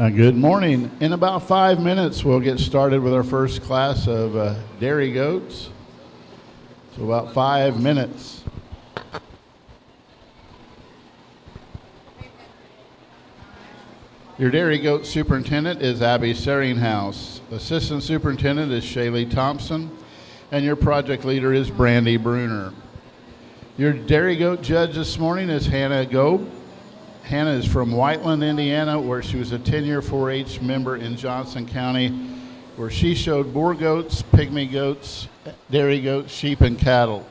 Good morning. In about 5 minutes, we'll get started with our first class of dairy goats. So about 5 minutes. Your dairy goat superintendent is Abby Seringhouse. Assistant superintendent is Shaylee Thompson. And your project leader is Brandy Bruner. Your dairy goat judge this morning is Hannah Gobe. Hannah is from Whiteland, Indiana, where she was a 10-year 4-H member in Johnson County, where she showed boar goats, pygmy goats, dairy goats, sheep, and cattle.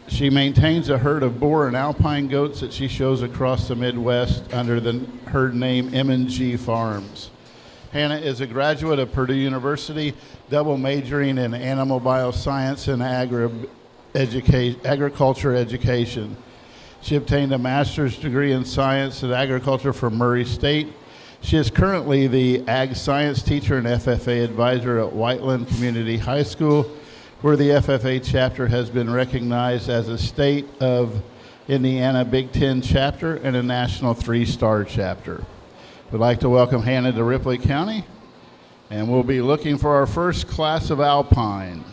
She maintains a herd of boar and alpine goats that she shows across the Midwest under the herd name M&G Farms. Hannah is a graduate of Purdue University, double majoring in animal bioscience and agriculture education. She obtained a master's degree in science and agriculture from Murray State. She is currently the ag science teacher and FFA advisor at Whiteland Community High School, where the FFA chapter has been recognized as a state of Indiana Big Ten chapter and a national 3-star chapter. We'd like to welcome Hannah to Ripley County, and we'll be looking for our first class of Alpine.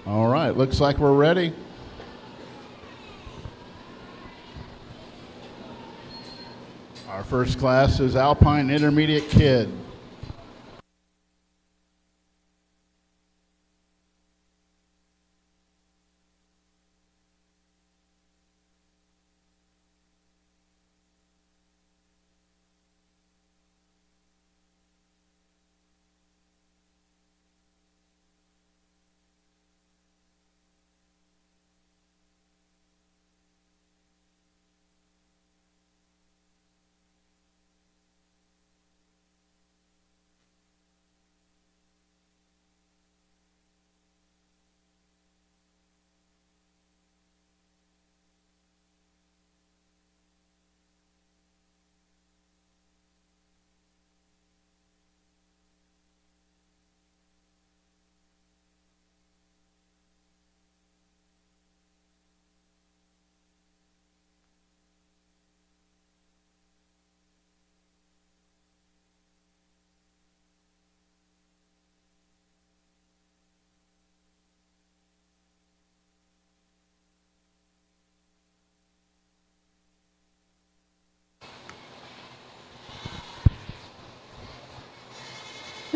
All right, looks like we're ready. Our first class is Alpine Intermediate Kid.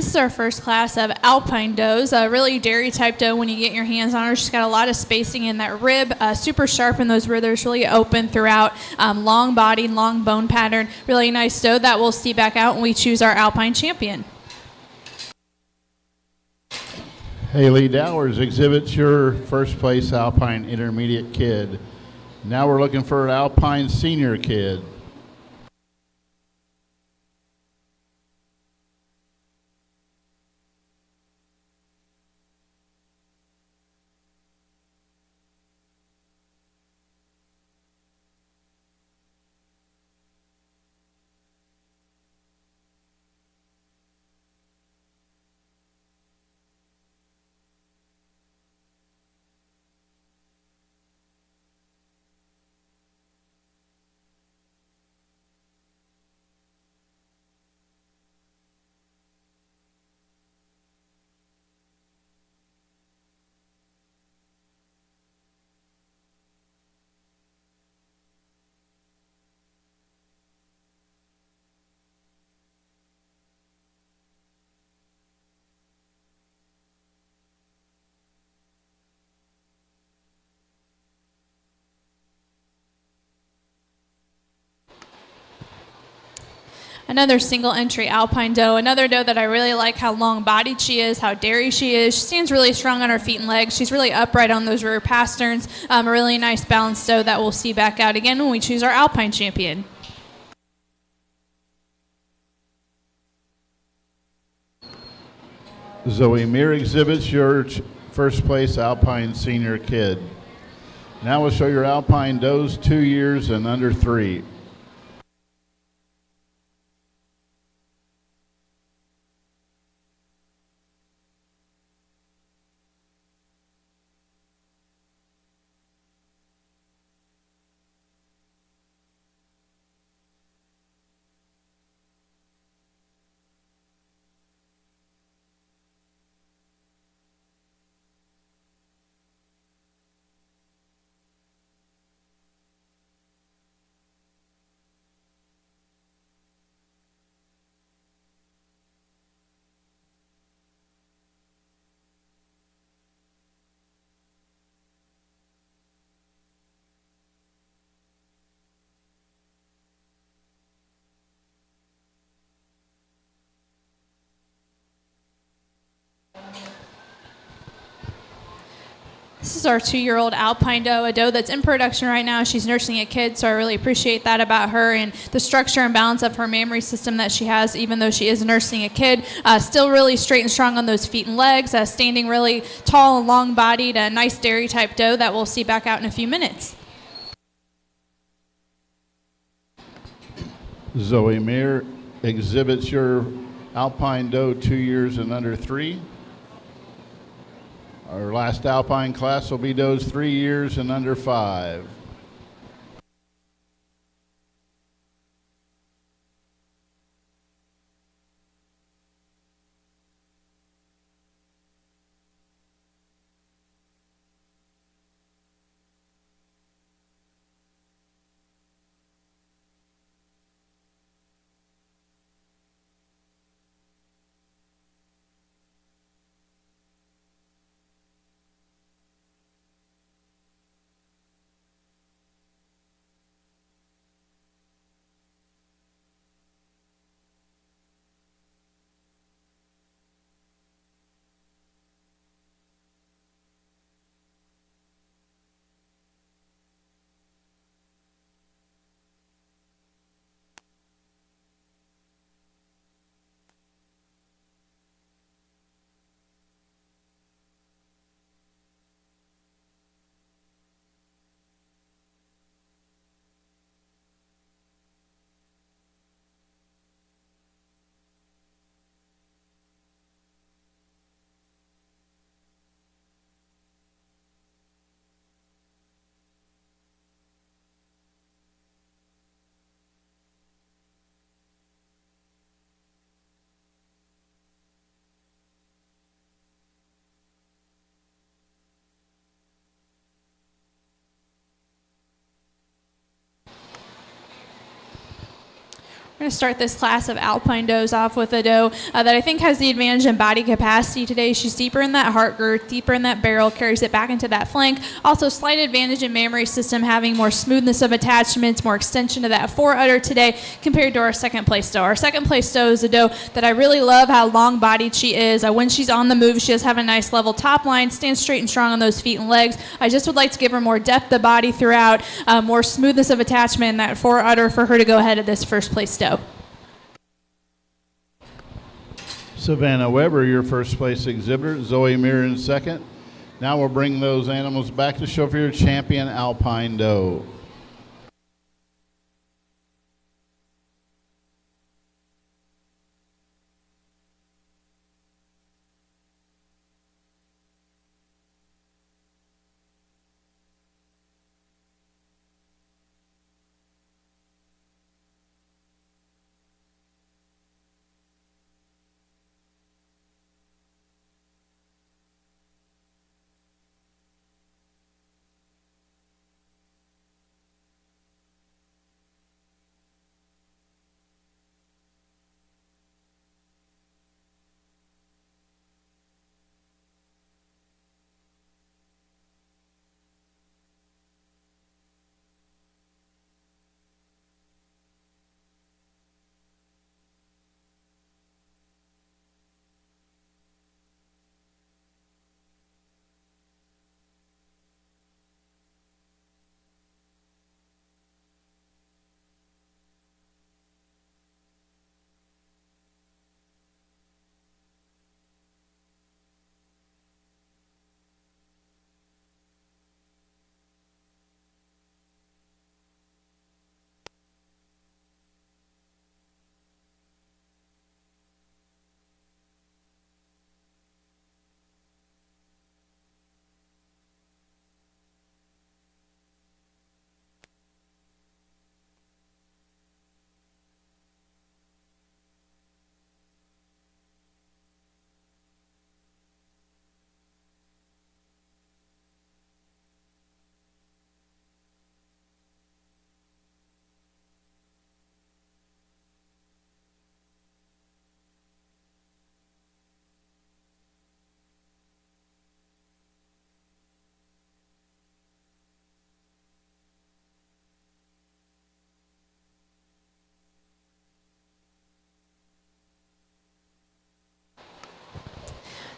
This is our first class of alpine does, a really dairy type doe when you get your hands on her. She's got a lot of spacing in that rib, super sharp in those withers, really open throughout, long body, long bone pattern. Really nice doe that we'll see back out when we choose our alpine champion. Haley Dowers exhibits your first place Alpine Intermediate kid. Now we're looking for an Alpine Senior kid. Another single entry alpine doe, another doe that I really like how long bodied she is, how dairy she is. She stands really strong on her feet and legs. She's really upright on those rear pasterns. A really nice balanced doe that we'll see back out again when we choose our alpine champion. Zoe Meir exhibits your first place Alpine Senior kid. Now we'll show your Alpine does 2 years and under 3. This is our 2-year-old alpine doe, a doe that's in production right now. She's nursing a kid, so I really appreciate that about her and the structure and balance of her mammary system that she has, even though she is nursing a kid. Still really straight and strong on those feet and legs, standing really tall and long-bodied, a nice dairy type doe that we'll see back out in a few minutes. Zoe Meir exhibits your Alpine doe 2 years and under 3. Our last Alpine class will be does 3 years and under 5. We're going to start this class of alpine does off with a doe that I think has the advantage in body capacity today. She's deeper in that heart girth, deeper in that barrel, carries it back into that flank. Also, slight advantage in mammary system, having more smoothness of attachments, more extension of that foreudder today compared to our second place doe. Our second place doe is a doe that I really love how long-bodied she is. When she's on the move, she does have a nice level top line, stands straight and strong on those feet and legs. I just would like to give her more depth of body throughout, more smoothness of attachment in that foreudder for her to go ahead of this first place doe. Savannah Weber, your first place exhibitor. Zoe Muir in second. Now we'll bring those animals back to show for your champion alpine doe.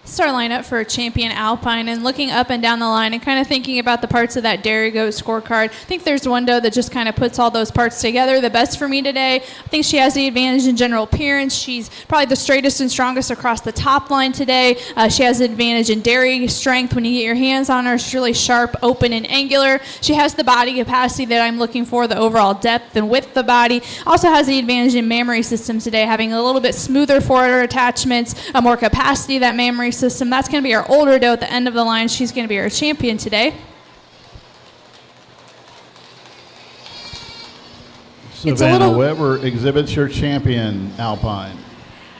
This is our lineup for champion alpine, and looking up and down the line and kind of thinking about the parts of that dairy goat scorecard. I think there's one doe that just kind of puts all those parts together the best for me today. I think she has the advantage in general appearance. She's probably the straightest and strongest across the top line today. She has the advantage in dairy strength. When you get your hands on her, she's really sharp, open, and angular. She has the body capacity that I'm looking for, the overall depth and width of the body. Also has the advantage in mammary system today, having a little bit smoother forward attachments, a more capacity of that mammary system. That's going to be our older doe at the end of the line. She's going to be our champion today. Savannah Weber exhibits your champion alpine.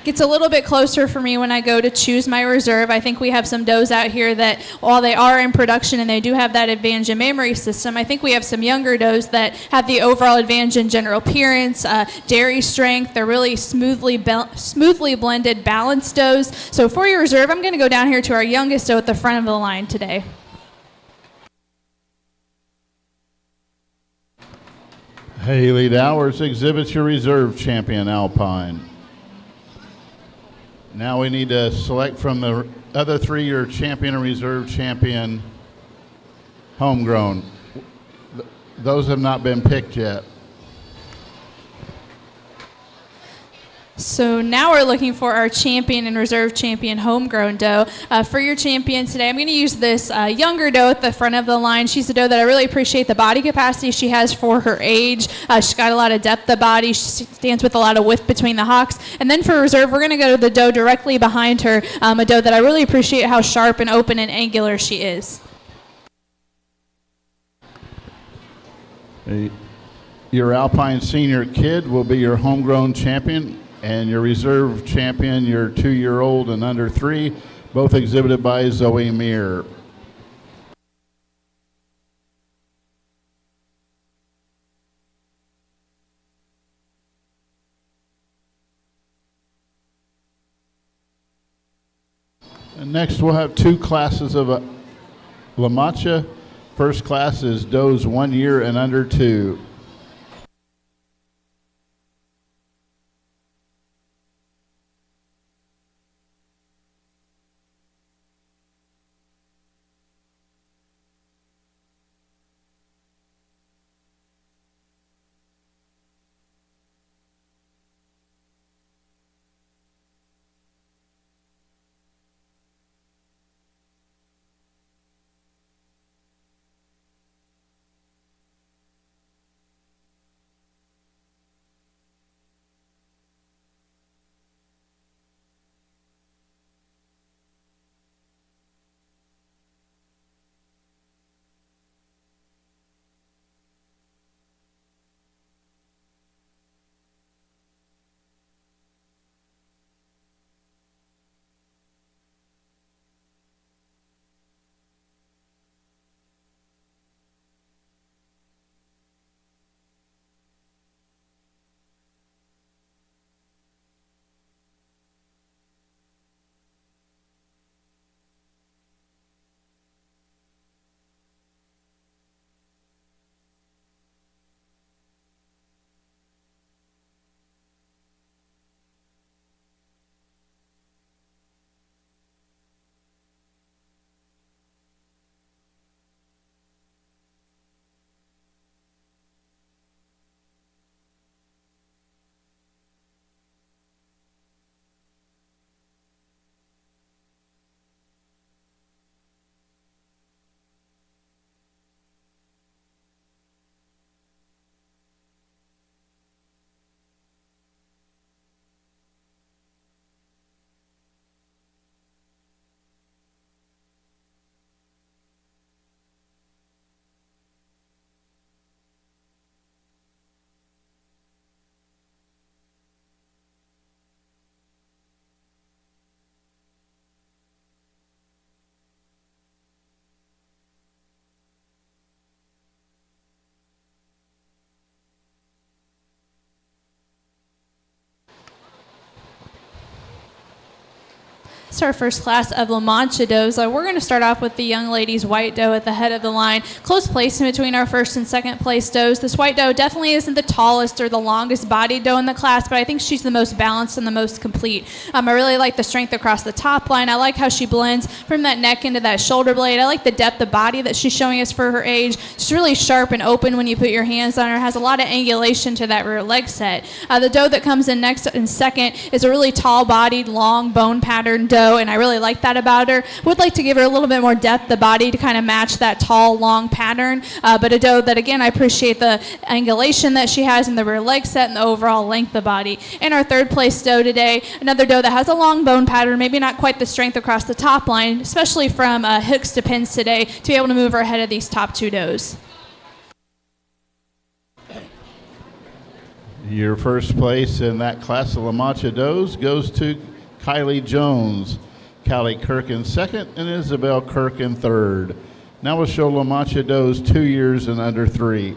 Gets a little bit closer for me when I go to choose my reserve. I think we have some does out here that, while they are in production and they do have that advantage in mammary system, I think we have some younger does that have the overall advantage in general appearance, dairy strength. They're really smoothly blended, balanced does. So for your reserve, I'm going to go down here to our youngest doe at the front of the line today. Haley Dowers exhibits your reserve champion alpine. Now we need to select from the other three your champion and reserve champion homegrown. Those have not been picked yet. So now we're looking for our champion and reserve champion homegrown doe. For your champion today, I'm going to use this younger doe at the front of the line. She's a doe that I really appreciate the body capacity she has for her age. She's got a lot of depth of body. She stands with a lot of width between the hocks. And then for reserve, we're going to go to the doe directly behind her, a doe that I really appreciate how sharp and open and angular she is. Your Alpine Senior Kid will be your homegrown champion, and your reserve champion, your 2-year-old and under 3, both exhibited by Zoe Muir. Next, we'll have two classes of La Mancha. First class is does 1 year and under 2. It's our first class of La Mancha does. We're going to start off with the young lady's white doe at the head of the line. Close placement between our first and second place does. This white doe definitely isn't the tallest or the longest bodied doe in the class, but I think she's the most balanced and the most complete. I really like the strength across the top line. I like how she blends from that neck into that shoulder blade. I like the depth of body that she's showing us for her age. She's really sharp and open when you put your hands on her. Has a lot of angulation to that rear leg set. The doe that comes in next and second is a really tall-bodied, long bone pattern doe, and I really like that about her. Would like to give her a little bit more depth of body to kind of match that tall, long pattern, but a doe that, again, I appreciate the angulation that she has in the rear leg set and the overall length of body. And our third place doe today, another doe that has a long bone pattern, maybe not quite the strength across the top line, especially from hooks to pins today, to be able to move her ahead of these top two does. Your first place in that class of La Mancha does goes to Kylie Jones, Callie Kirk in second, and Isabel Kirk in third. Now we'll show La Mancha does 2 years and under 3.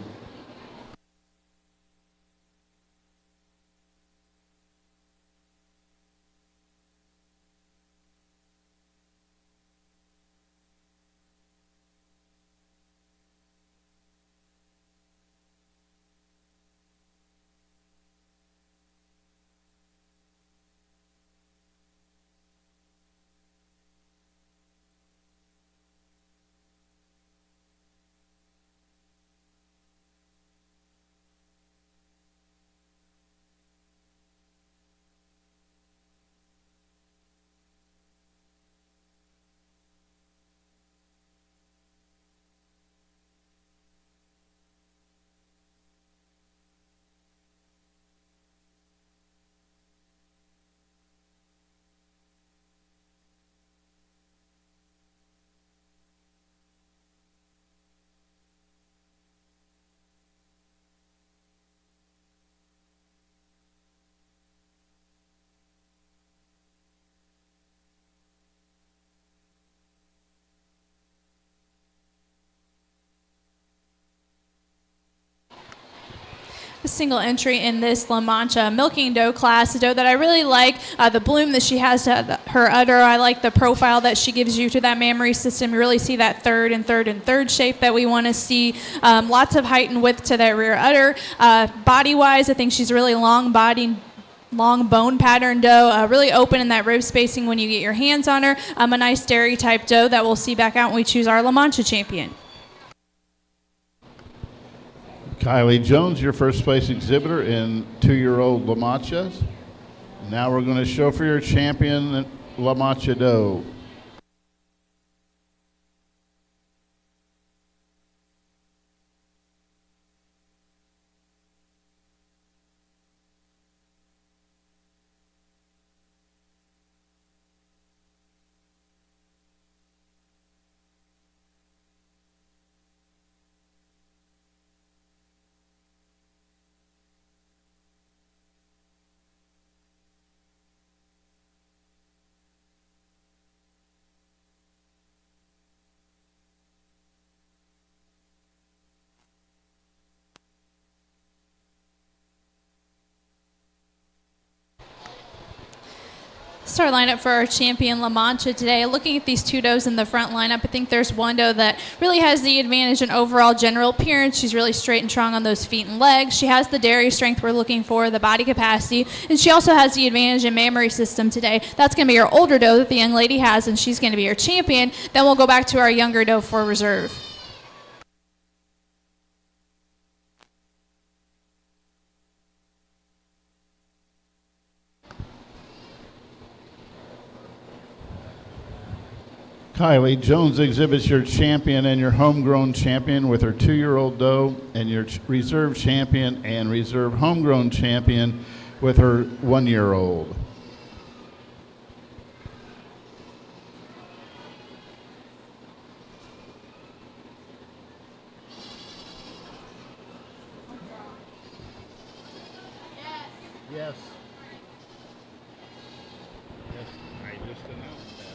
a single entry in this La Mancha milking doe class, a doe that I really like. The bloom that she has to her udder, I like the profile that she gives you to that mammary system. You really see that third and third shape that we want to see. Lots of height and width to that rear udder. Body-wise, I think she's really long-bodied, long bone pattern doe, really open in that rib spacing when you get your hands on her. A nice dairy type doe that we'll see back out when we choose our La Mancha champion. Kylie Jones, your first place exhibitor in 2-year-old La Manchas. Now we're going to show for your champion La Mancha doe. This is our lineup for our champion La Mancha today. Looking at these two does in the front lineup, I think there's one doe that really has the advantage in overall general appearance. She's really straight and strong on those feet and legs. She has the dairy strength we're looking for, the body capacity, and she also has the advantage in mammary system today. That's going to be our older doe that the young lady has, and she's going to be our champion. Then we'll go back to our younger doe for reserve. Kylie Jones exhibits your champion and your homegrown champion with her 2-year-old doe, and your reserve champion and reserve homegrown champion with her 1-year-old. Yes. Yes, I just announced that.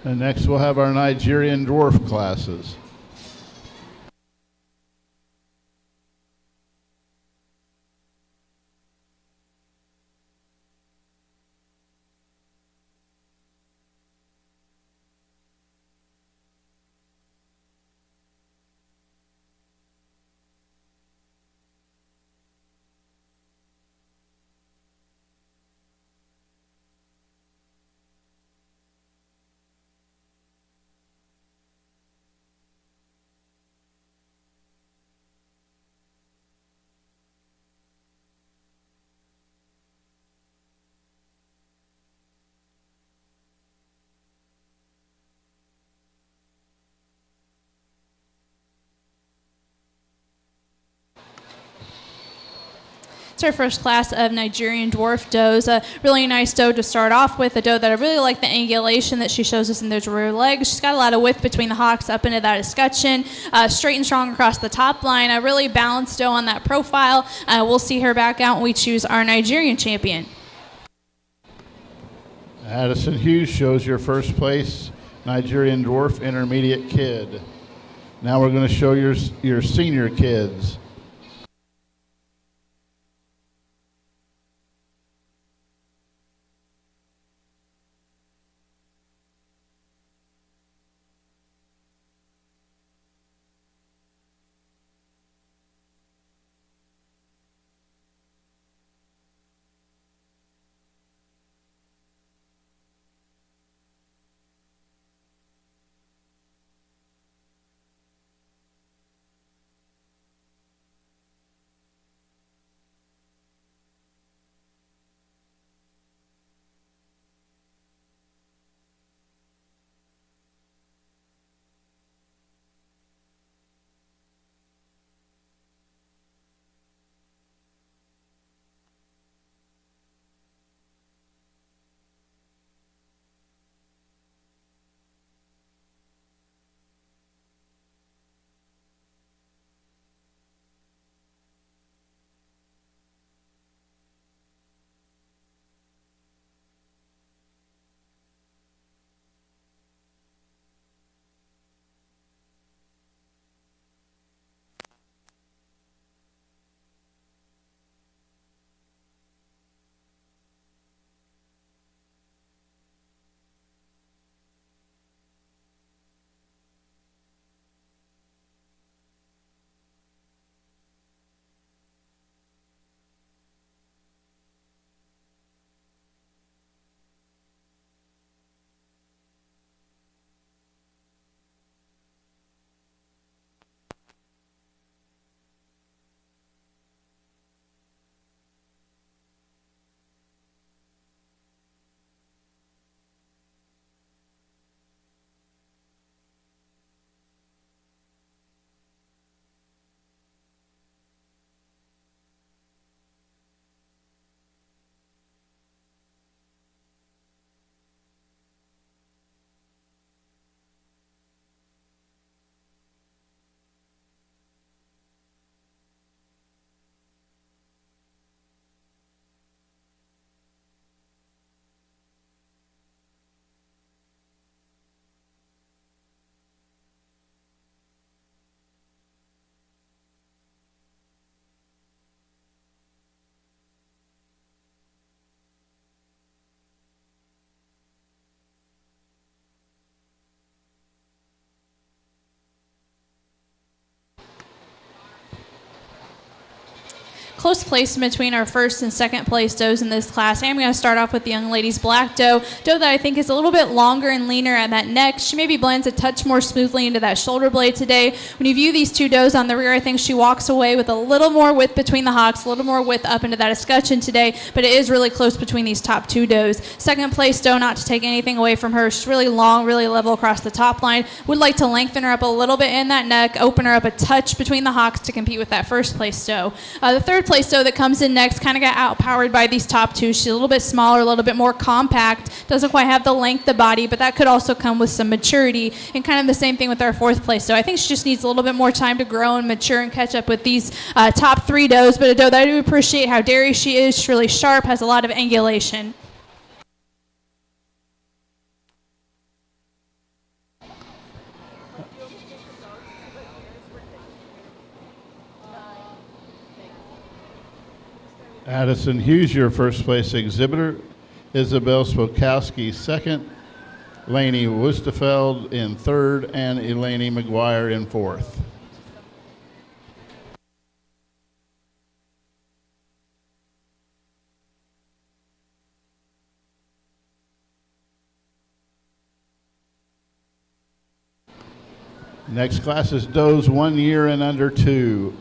And next we'll have our Nigerian dwarf classes. It's our first class of Nigerian dwarf does. A really nice doe to start off with, a doe that I really like the angulation that she shows us in those rear legs. She's got a lot of width between the hocks up into that escutcheon, straight and strong across the top line. A really balanced doe on that profile. We'll see her back out when we choose our Nigerian champion. Addison Hughes shows your first place Nigerian dwarf intermediate kid. Now we're going to show your senior kids. close placement between our first and second place does in this class. I'm going to start off with the young lady's black doe that I think is a little bit longer and leaner at that neck. She maybe blends a touch more smoothly into that shoulder blade today. When you view these two does on the rear, I think she walks away with a little more width between the hocks, a little more width up into that escutcheon today, but it is really close between these top two does. Second place doe, not to take anything away from her, she's really long, really level across the top line. Would like to lengthen her up a little bit in that neck, open her up a touch between the hocks to compete with that first place doe. The third place doe that comes in next kind of got outpowered by these top two. She's a little bit smaller, a little bit more compact, doesn't quite have the length of body, but that could also come with some maturity, and kind of the same thing with our fourth place doe. I think she just needs a little bit more time to grow and mature and catch up with these top three does, but a doe that I do appreciate how dairy she is. She's really sharp, has a lot of angulation. Addison Hughes, your first place exhibitor. Isabel Spokowski, second. Lainey Wustefeld in third, and Eleni McGuire in fourth. Next class is does 1 year and under 2.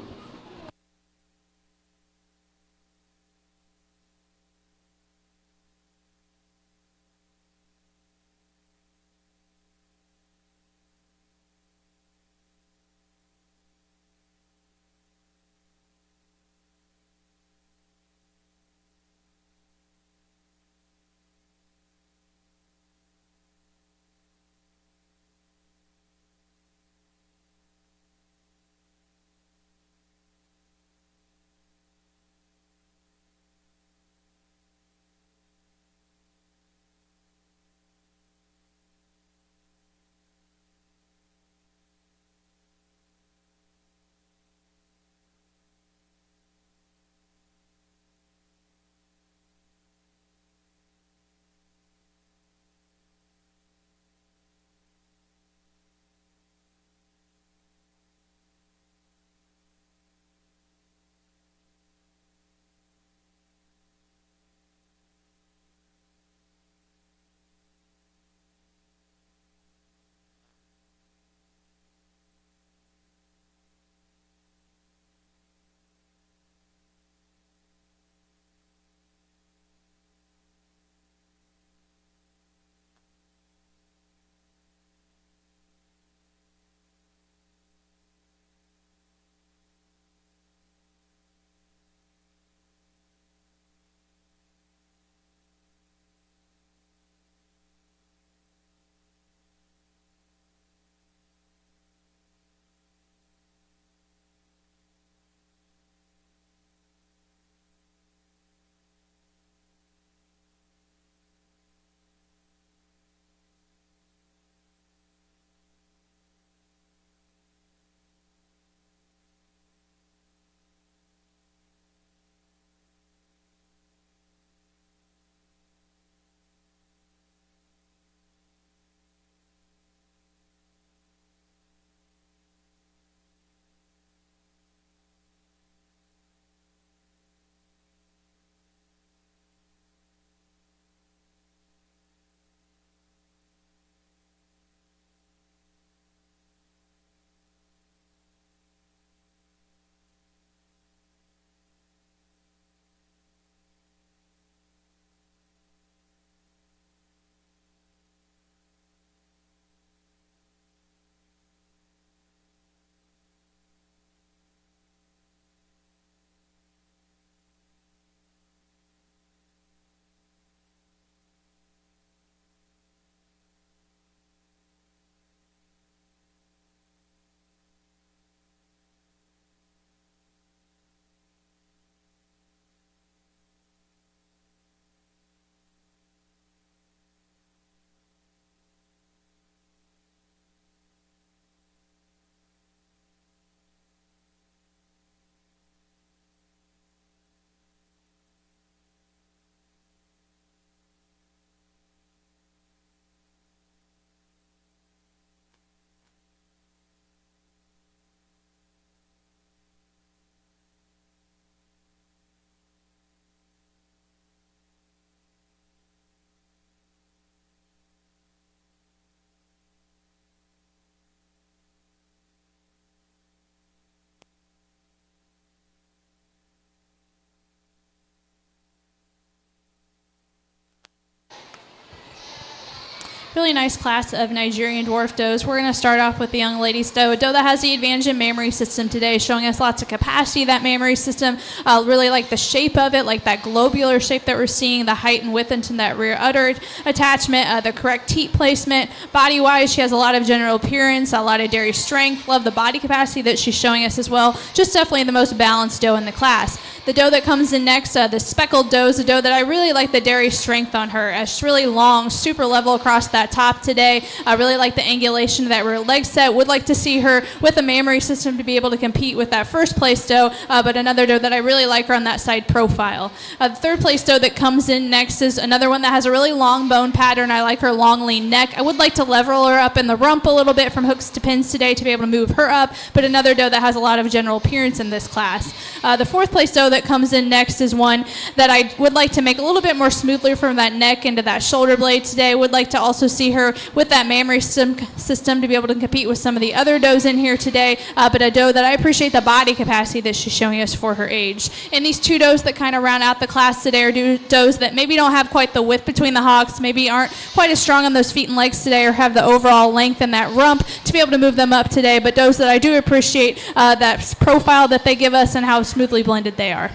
Really nice class of Nigerian dwarf does. We're going to start off with the young lady's doe, a doe that has the advantage in mammary system today, showing us lots of capacity. That mammary system, really like the shape of it, like that globular shape that we're seeing, the height and width into that rear udder attachment, the correct teat placement. Body-wise, she has a lot of general appearance, a lot of dairy strength. Love the body capacity that she's showing us as well. Just definitely the most balanced doe in the class. The doe that comes in next, the speckled doe, is a doe that I really like the dairy strength on her. It's really long, super level across that top today. I really like the angulation of that rear leg set. Would like to see her with a mammary system to be able to compete with that first place doe, but another doe that I really like her on that side profile. The third place doe that comes in next is another one that has a really long bone pattern. I like her long, lean neck. I would like to level her up in the rump a little bit from hooks to pins today to be able to move her up, but another doe that has a lot of general appearance in this class. The fourth place doe that comes in next is one that I would like to make a little bit more smoothly from that neck into that shoulder blade today. Would like to also see her with that mammary system to be able to compete with some of the other does in here today, but a doe that I appreciate the body capacity that she's showing us for her age. And these two does that kind of round out the class today are does that maybe don't have quite the width between the hocks, maybe aren't quite as strong on those feet and legs today, or have the overall length in that rump to be able to move them up today, but does that I do appreciate that profile that they give us and how smoothly blended they are.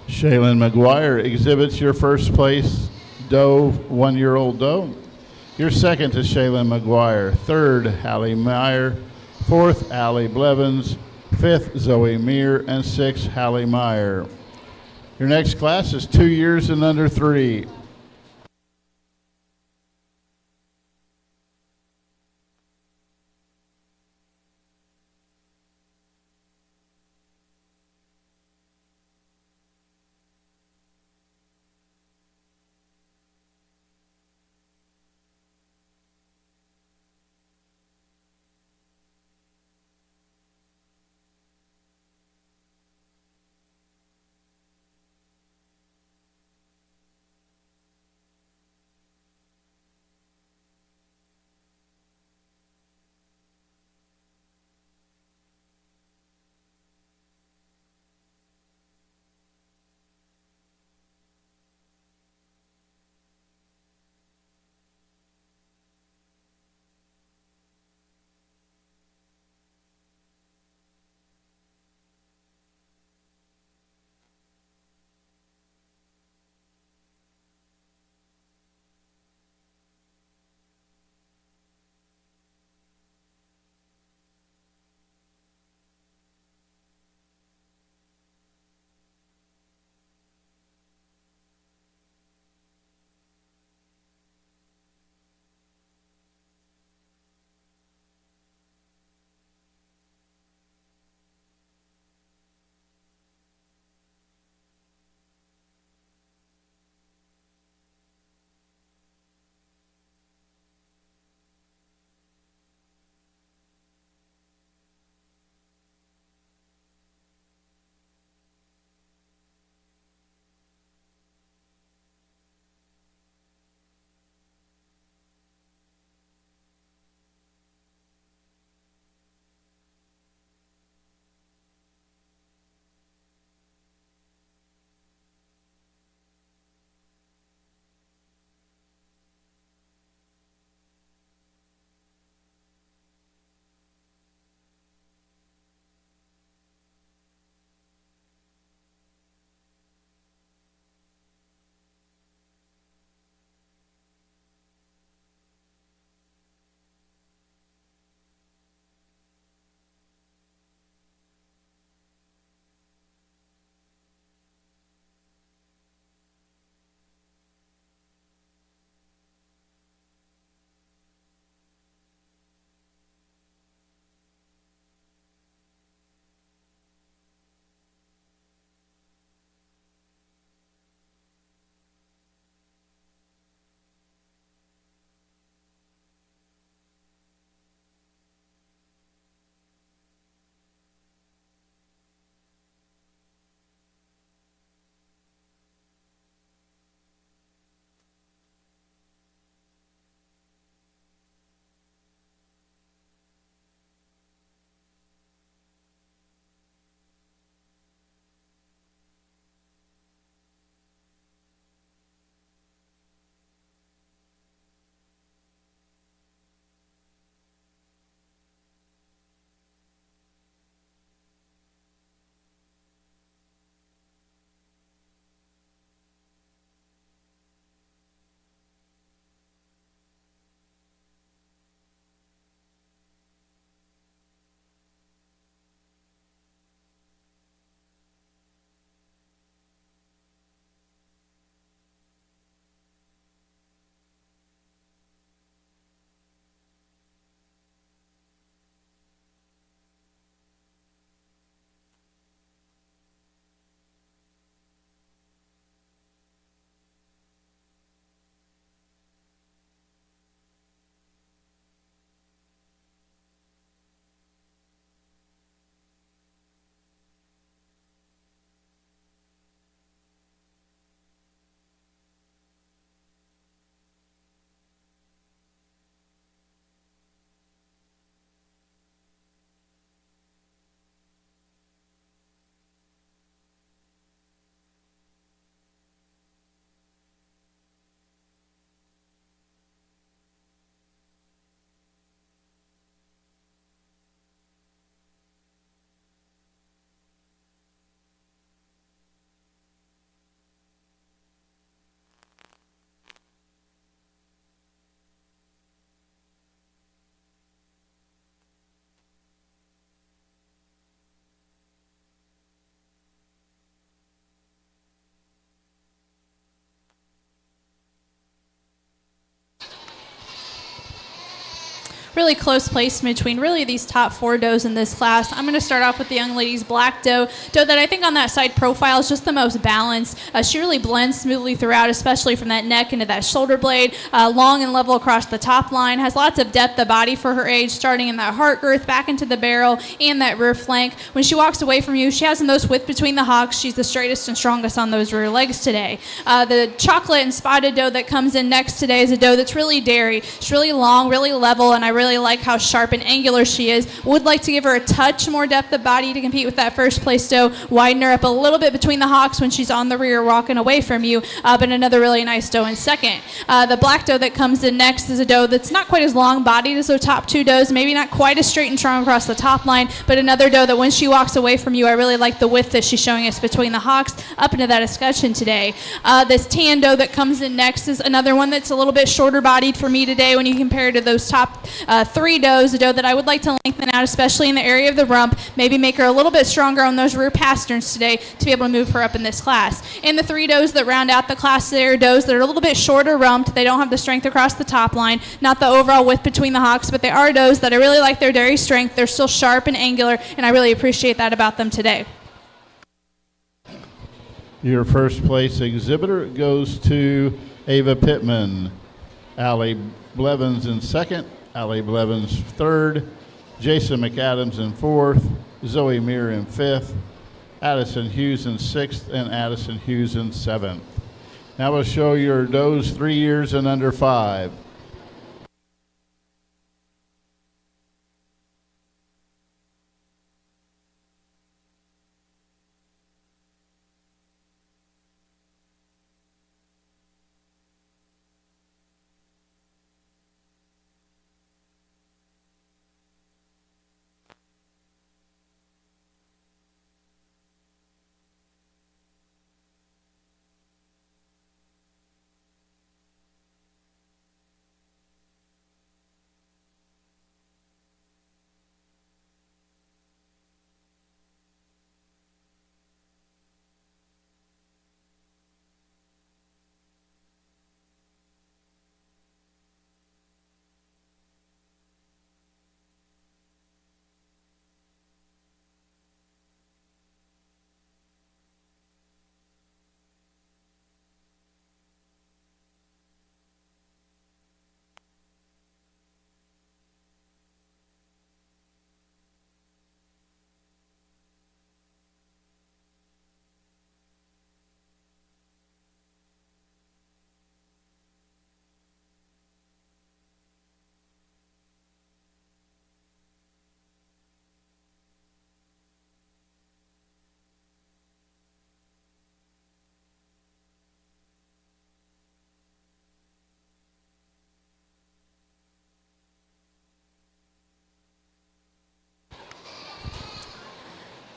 Shaylin McGuire exhibits your first place doe, 1-year-old doe. Your second is Shaylin McGuire. Third, Hallie Meyer. Fourth, Allie Blevins. Fifth, Zoe Meir. And sixth, Hallie Meyer. Your next class is 2 years and under 3. really close placement between really these top 4 does in this class. I'm going to start off with the young lady's black doe that I think on that side profile is just the most balanced. She really blends smoothly throughout, especially from that neck into that shoulder blade, long and level across the top line, has lots of depth of body for her age, starting in that heart girth, back into the barrel, and that rear flank. When she walks away from you, she has the most width between the hocks. She's the straightest and strongest on those rear legs today. The chocolate and spotted doe that comes in next today is a doe that's really dairy. She's really long, really level, and I really like how sharp and angular she is. Would like to give her a touch more depth of body to compete with that first place doe, widen her up a little bit between the hocks when she's on the rear walking away from you, but another really nice doe in second. The black doe that comes in next is a doe that's not quite as long bodied as those top 2 does, maybe not quite as straight and strong across the top line, but another doe that when she walks away from you, I really like the width that she's showing us between the hocks up into that escutcheon today. This tan doe that comes in next is another one that's a little bit shorter bodied for me today when you compare to those top 3 does, a doe that I would like to lengthen out, especially in the area of the rump, maybe make her a little bit stronger on those rear pasterns today to be able to move her up in this class. And the 3 does that round out the class today are does that are a little bit shorter rumped. They don't have the strength across the top line, not the overall width between the hocks, but they are does that I really like their dairy strength. They're still sharp and angular, and I really appreciate that about them today. Your first place exhibitor goes to Ava Pittman. Allie Blevins in second, Allie Blevins third, Jason McAdams in fourth, Zoe Meir in fifth, Addison Hughes in sixth, and Addison Hughes in seventh. Now we'll show your does 3 years and under 5.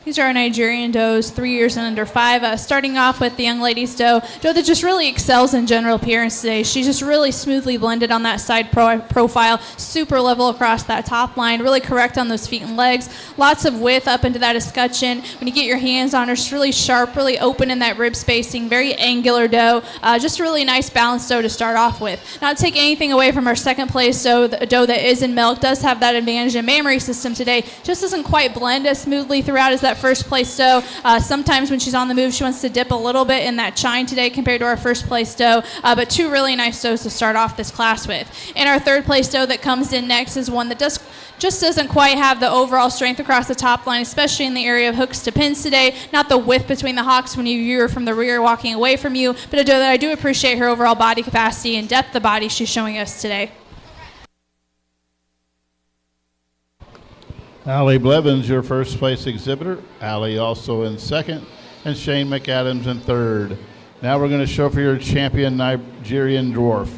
These are our Nigerian does, 3 years and under 5. Starting off with the young lady's doe that just really excels in general appearance today. She's just really smoothly blended on that side profile, super level across that top line, really correct on those feet and legs. Lots of width up into that escutcheon. When you get your hands on her, she's really sharp, really open in that rib spacing, very angular doe. Just a really nice balanced doe to start off with. Not to take anything away from our second place doe, the doe that is in milk does have that advantage in mammary system today. Just doesn't quite blend as smoothly throughout as that first place doe. Sometimes when she's on the move, she wants to dip a little bit in that chine today compared to our first place doe, but 2 really nice does to start off this class with. And our third place doe that comes in next is one that just doesn't quite have the overall strength across the top line, especially in the area of hooks to pins today. Not the width between the hocks when you view her from the rear walking away from you, but a doe that I do appreciate her overall body capacity and depth of body she's showing us today. Allie Blevins, your first place exhibitor. Allie also in second, and Shane McAdams in third. Now we're going to show for your champion Nigerian dwarf.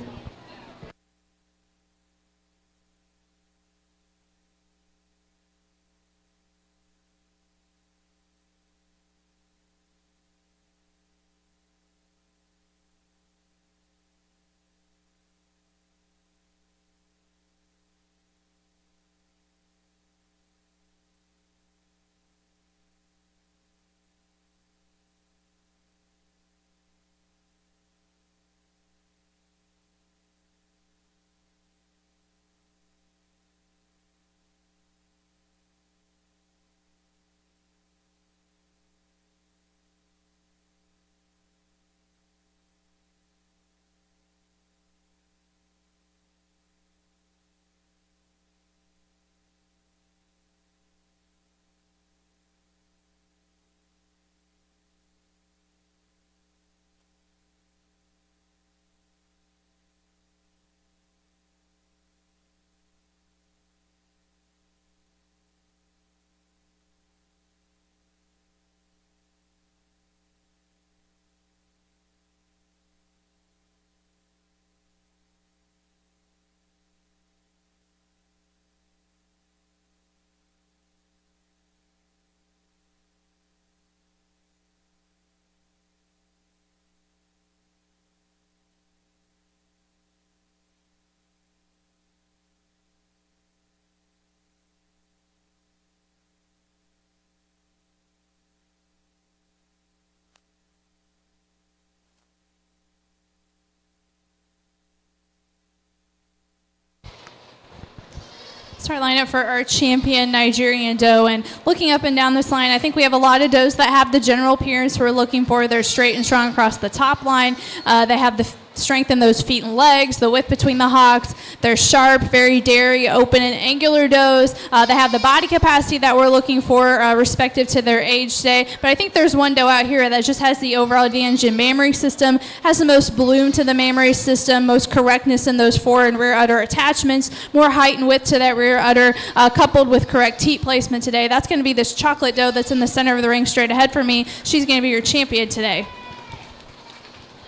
Start line up for our champion Nigerian doe, and looking up and down this line, I think we have a lot of does that have the general appearance we're looking for. They're straight and strong across the top line. They have the strength in those feet and legs, the width between the hocks. They're sharp, very dairy, open, and angular does. They have the body capacity that we're looking for, respective to their age today. But I think there's one doe out here that just has the overall advantage in mammary system, has the most bloom to the mammary system, most correctness in those fore and rear udder attachments, more height and width to that rear udder, coupled with correct teat placement today. That's going to be this chocolate doe that's in the center of the ring straight ahead for me. She's going to be your champion today.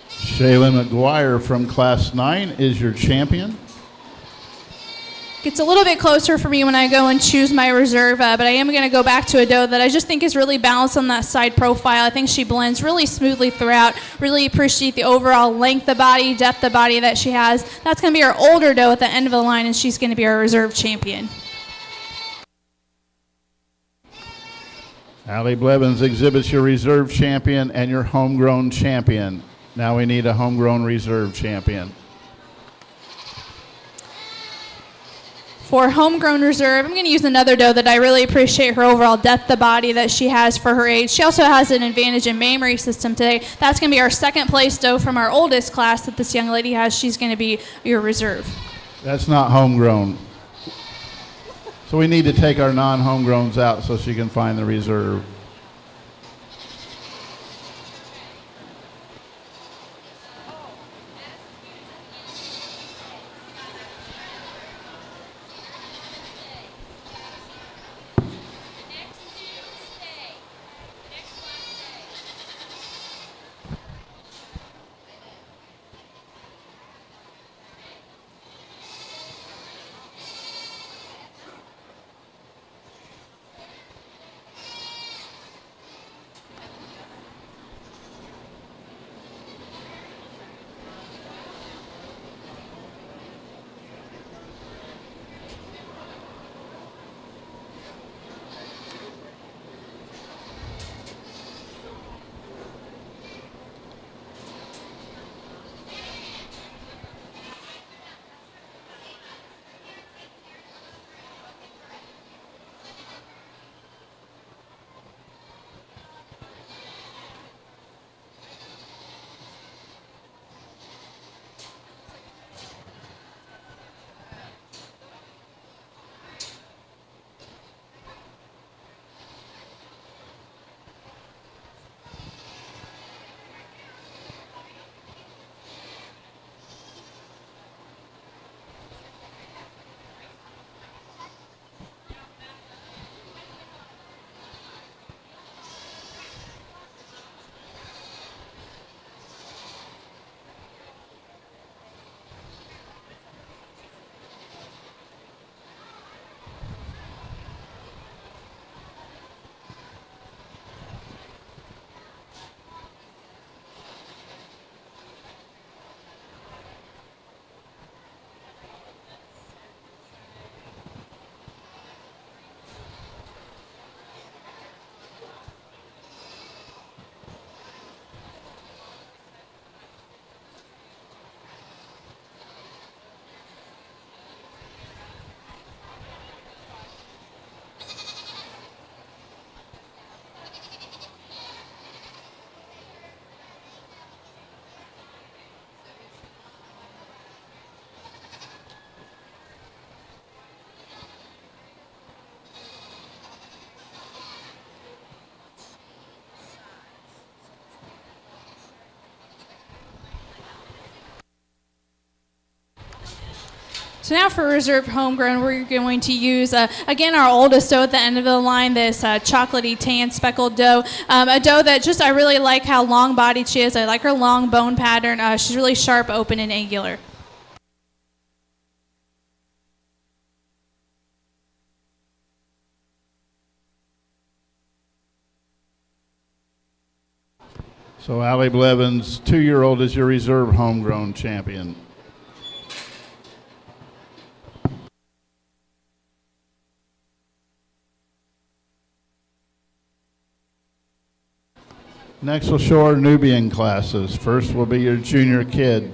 Shaylin McGuire from Class 9 is your champion. Gets a little bit closer for me when I go and choose my reserve, but I am going to go back to a doe that I just think is really balanced on that side profile. I think she blends really smoothly throughout. Really appreciate the overall length of body, depth of body that she has. That's going to be our older doe at the end of the line, and she's going to be our reserve champion. Allie Blevins exhibits your reserve champion and your homegrown champion. Now we need a homegrown reserve champion. For homegrown reserve, I'm going to use another doe that I really appreciate her overall depth of body that she has for her age. She also has an advantage in mammary system today. That's going to be our second place doe from our oldest class that this young lady has. She's going to be your reserve. That's not homegrown. So we need to take our non-homegrowns out so she can find the reserve. So now for reserve homegrown, we're going to use, again, our oldest doe at the end of the line, this chocolatey tan speckled doe. A doe that just, I really like how long-bodied she is. I like her long bone pattern. She's really sharp, open, and angular. So Allie Blevins, 2-year-old, is your reserve homegrown champion. Next we'll show our Nubian classes. First will be your junior kid.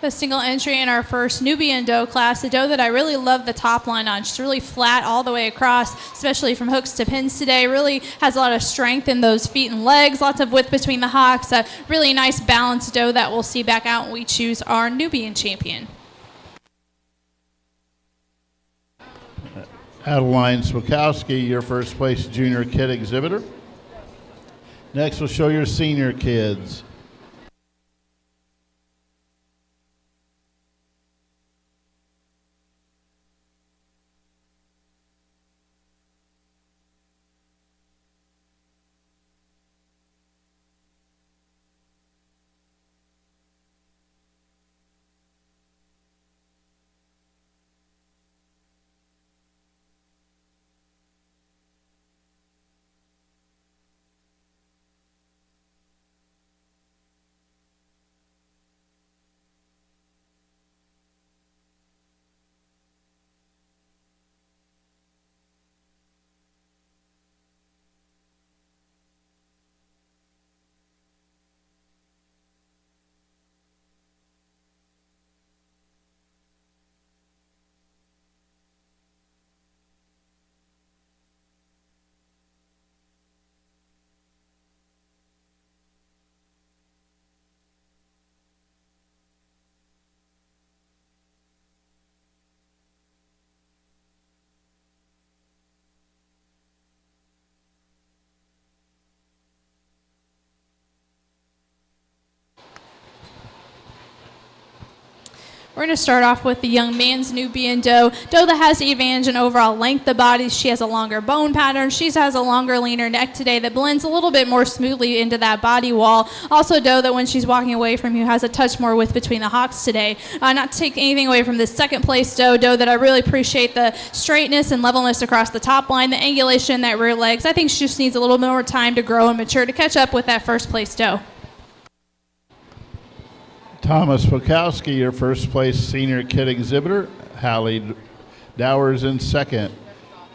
The single entry in our first Nubian doe class, a doe that I really love the top line on. She's really flat all the way across, especially from hooks to pins today. Really has a lot of strength in those feet and legs, lots of width between the hocks. A really nice balanced doe that we'll see back out when we choose our Nubian champion. Adeline Swakowski, your first place junior kid exhibitor. Next, we'll show your senior kids. We're going to start off with the young man's Nubian doe that has the advantage in overall length of body. She has a longer bone pattern. She has a longer, leaner neck today that blends a little bit more smoothly into that body wall. Also a doe that when she's walking away from you has a touch more width between the hocks today. Not to take anything away from this second place doe that I really appreciate the straightness and levelness across the top line, the angulation in that rear legs. I think she just needs a little bit more time to grow and mature to catch up with that first place doe. Thomas Pokowski, your first place senior kid exhibitor. Hallie Dowers in second.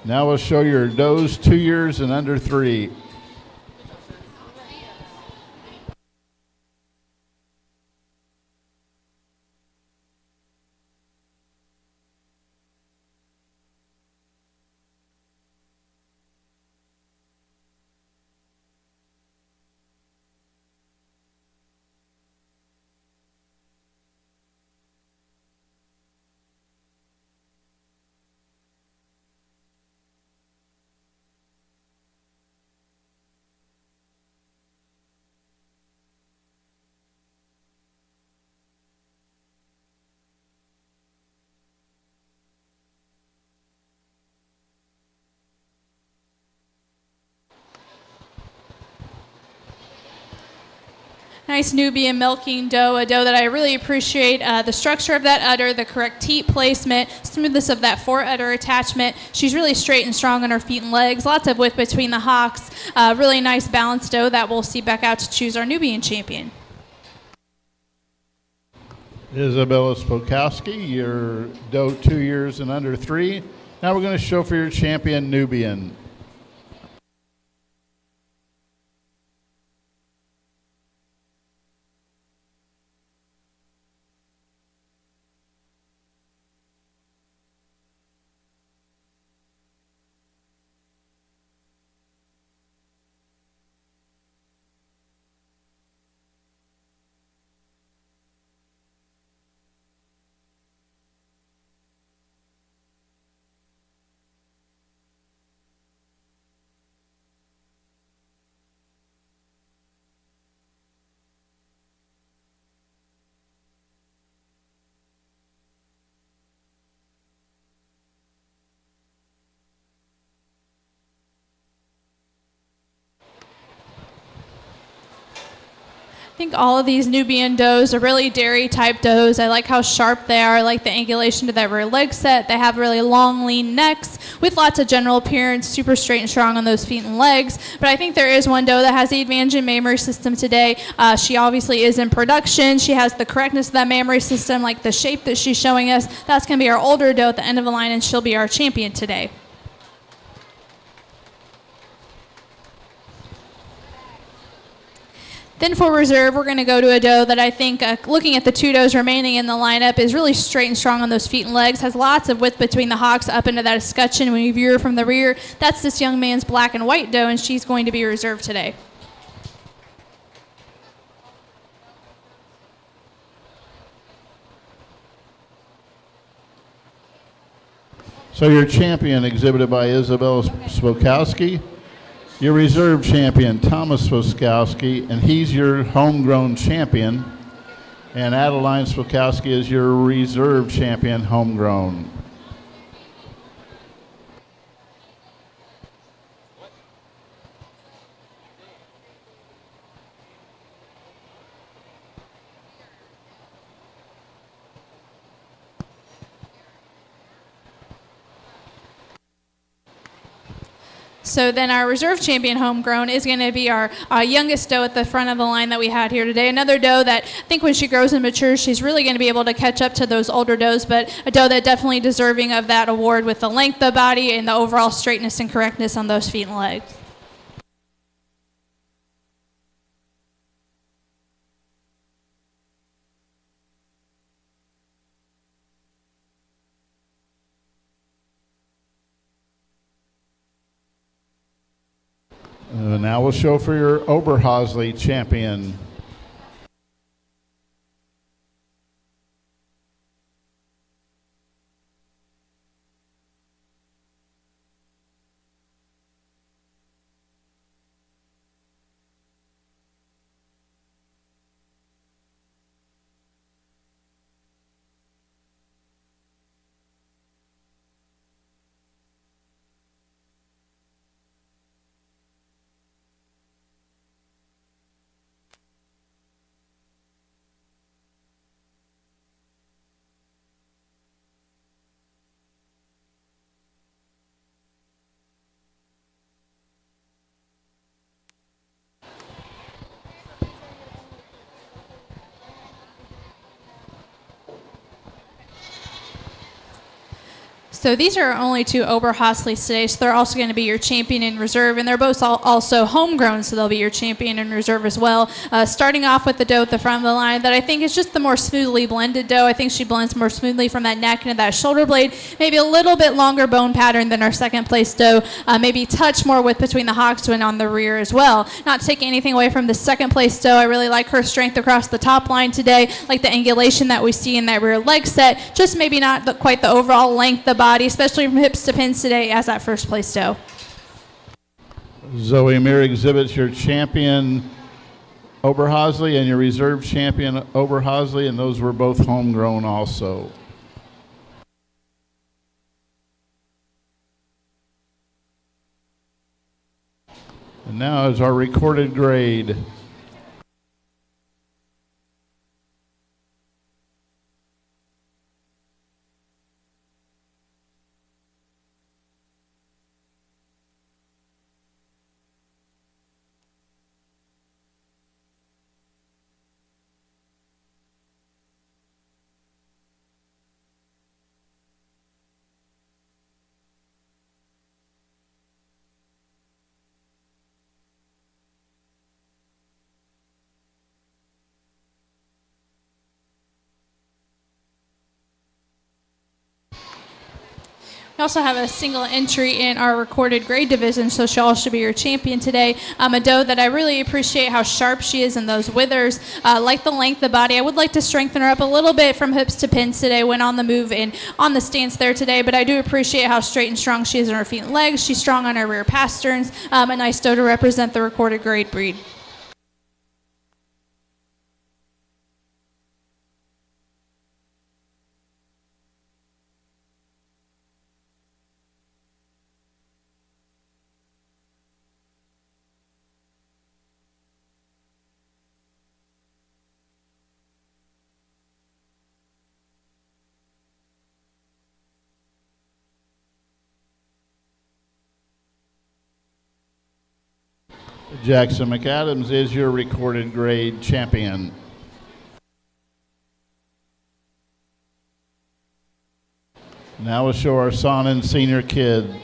Now we'll show your does 2 years and under 3. Nice Nubian milking doe, a doe that I really appreciate the structure of that udder, the correct teat placement, smoothness of that fore udder attachment. She's really straight and strong on her feet and legs, lots of width between the hocks. Really nice balanced doe that we'll see back out to choose our Nubian champion. Isabella Spokowski, your doe 2 years and under 3. Now we're going to show for your champion Nubian. I think all of these Nubian does are really dairy type does. I like how sharp they are. I like the angulation to that rear leg set. They have really long, lean necks with lots of general appearance, super straight and strong on those feet and legs. But I think there is one doe that has the advantage in mammary system today. She obviously is in production. She has the correctness of that mammary system, like the shape that she's showing us. That's going to be our older doe at the end of the line, and she'll be our champion today. Then for reserve, we're going to go to a doe that I think, looking at the 2 does remaining in the lineup, is really straight and strong on those feet and legs, has lots of width between the hocks up into that escutcheon when you view her from the rear. That's this young man's black and white doe, and she's going to be reserved today. So your champion exhibited by Isabel Spokowski, your reserve champion Thomas Spokowski, and he's your homegrown champion, and Adeline Spokowski is your reserve champion homegrown. So then our reserve champion homegrown is going to be our youngest doe at the front of the line that we had here today. Another doe that I think when she grows and matures, she's really going to be able to catch up to those older does, but a doe that definitely deserving of that award with the length of body and the overall straightness and correctness on those feet and legs. Now we'll show for your Oberhausley champion. So these are our only 2 Oberhausleys today, so they're also going to be your champion in reserve, and they're both also homegrown, so they'll be your champion in reserve as well. Starting off with the doe at the front of the line that I think is just the more smoothly blended doe. I think she blends more smoothly from that neck into that shoulder blade, maybe a little bit longer bone pattern than our second place doe, maybe touch more width between the hocks and on the rear as well. Not taking anything away from the second place doe, I really like her strength across the top line today, like the angulation that we see in that rear leg set, just maybe not quite the overall length of the body, especially from hips to pins today as that first place doe. Zoe Mir exhibits your champion Oberhausley and your reserve champion Oberhausley, and those were both homegrown also. And now is our recorded grade. We also have a single entry in our recorded grade division, so she also should be your champion today. A doe that I really appreciate how sharp she is in those withers. Like the length of the body, I would like to strengthen her up a little bit from hips to pins today when on the move and on the stance there today, but I do appreciate how straight and strong she is in her feet and legs. She's strong on her rear pasterns. A nice doe to represent the recorded grade breed. Jackson McAdams is your recorded grade champion. Now we'll show our son and senior kid.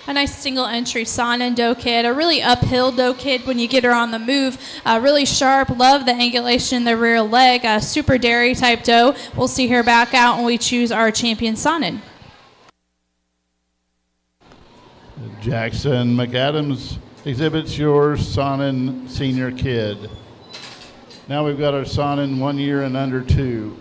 A nice single entry Sonnen doe kid, a really uphill doe kid when you get her on the move. Really sharp, love the angulation in the rear leg, super dairy type doe. We'll see her back out when we choose our champion Sonnen. Jackson McAdams exhibits your Sonnen senior kid. Now we've got our Sonnen 1 year and under 2.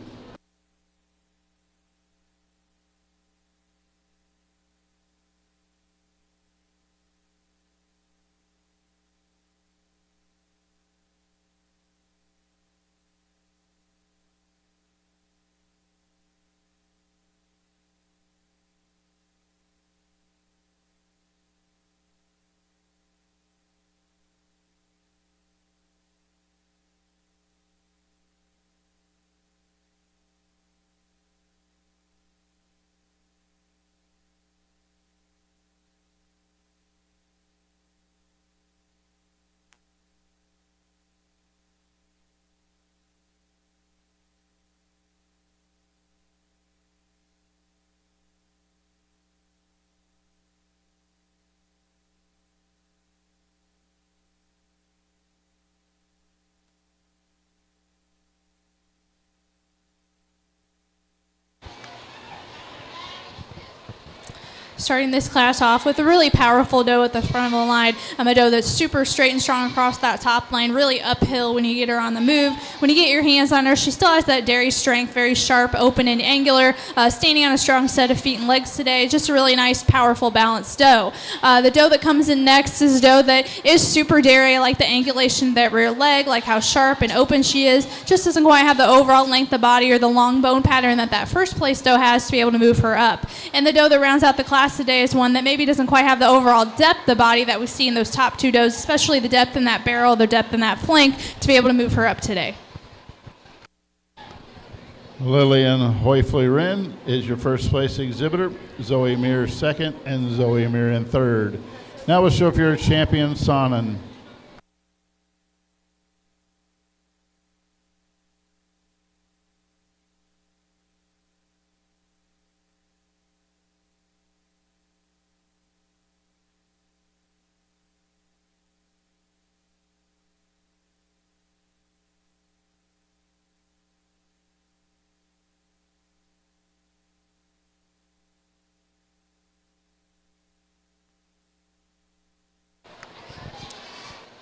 Starting this class off with a really powerful doe at the front of the line. A doe that's super straight and strong across that top line, really uphill when you get her on the move. When you get your hands on her, she still has that dairy strength, very sharp, open, and angular, standing on a strong set of feet and legs today. Just a really nice, powerful, balanced doe. The doe that comes in next is a doe that is super dairy. I like the angulation of that rear leg, like how sharp and open she is. Just doesn't quite have the overall length of body or the long bone pattern that first place doe has to be able to move her up. And the doe that rounds out the class today is one that maybe doesn't quite have the overall depth of body that we see in those top 2 does, especially the depth in that barrel, the depth in that flank, to be able to move her up today. Lillian Hoifley-Wren is your first place exhibitor, Zoe Meir second, and Zoe Meir in third. Now we'll show for your champion, Sonnen.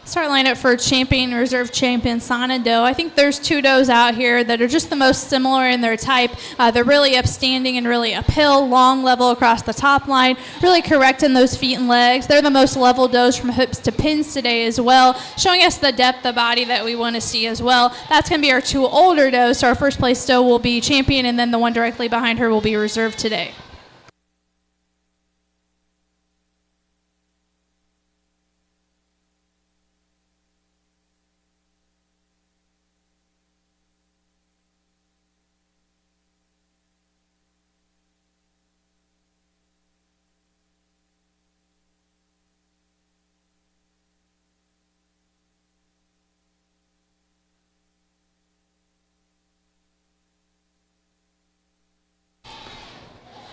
Start lineup for champion, reserve champion, Sonnen doe. I think there's 2 does out here that are just the most similar in their type. They're really upstanding and really uphill, long level across the top line, really correct in those feet and legs. They're the most level does from hips to pins today as well, showing us the depth of body that we want to see as well. That's going to be our 2 older does. So our first place doe will be champion, and then the one directly behind her will be reserved today.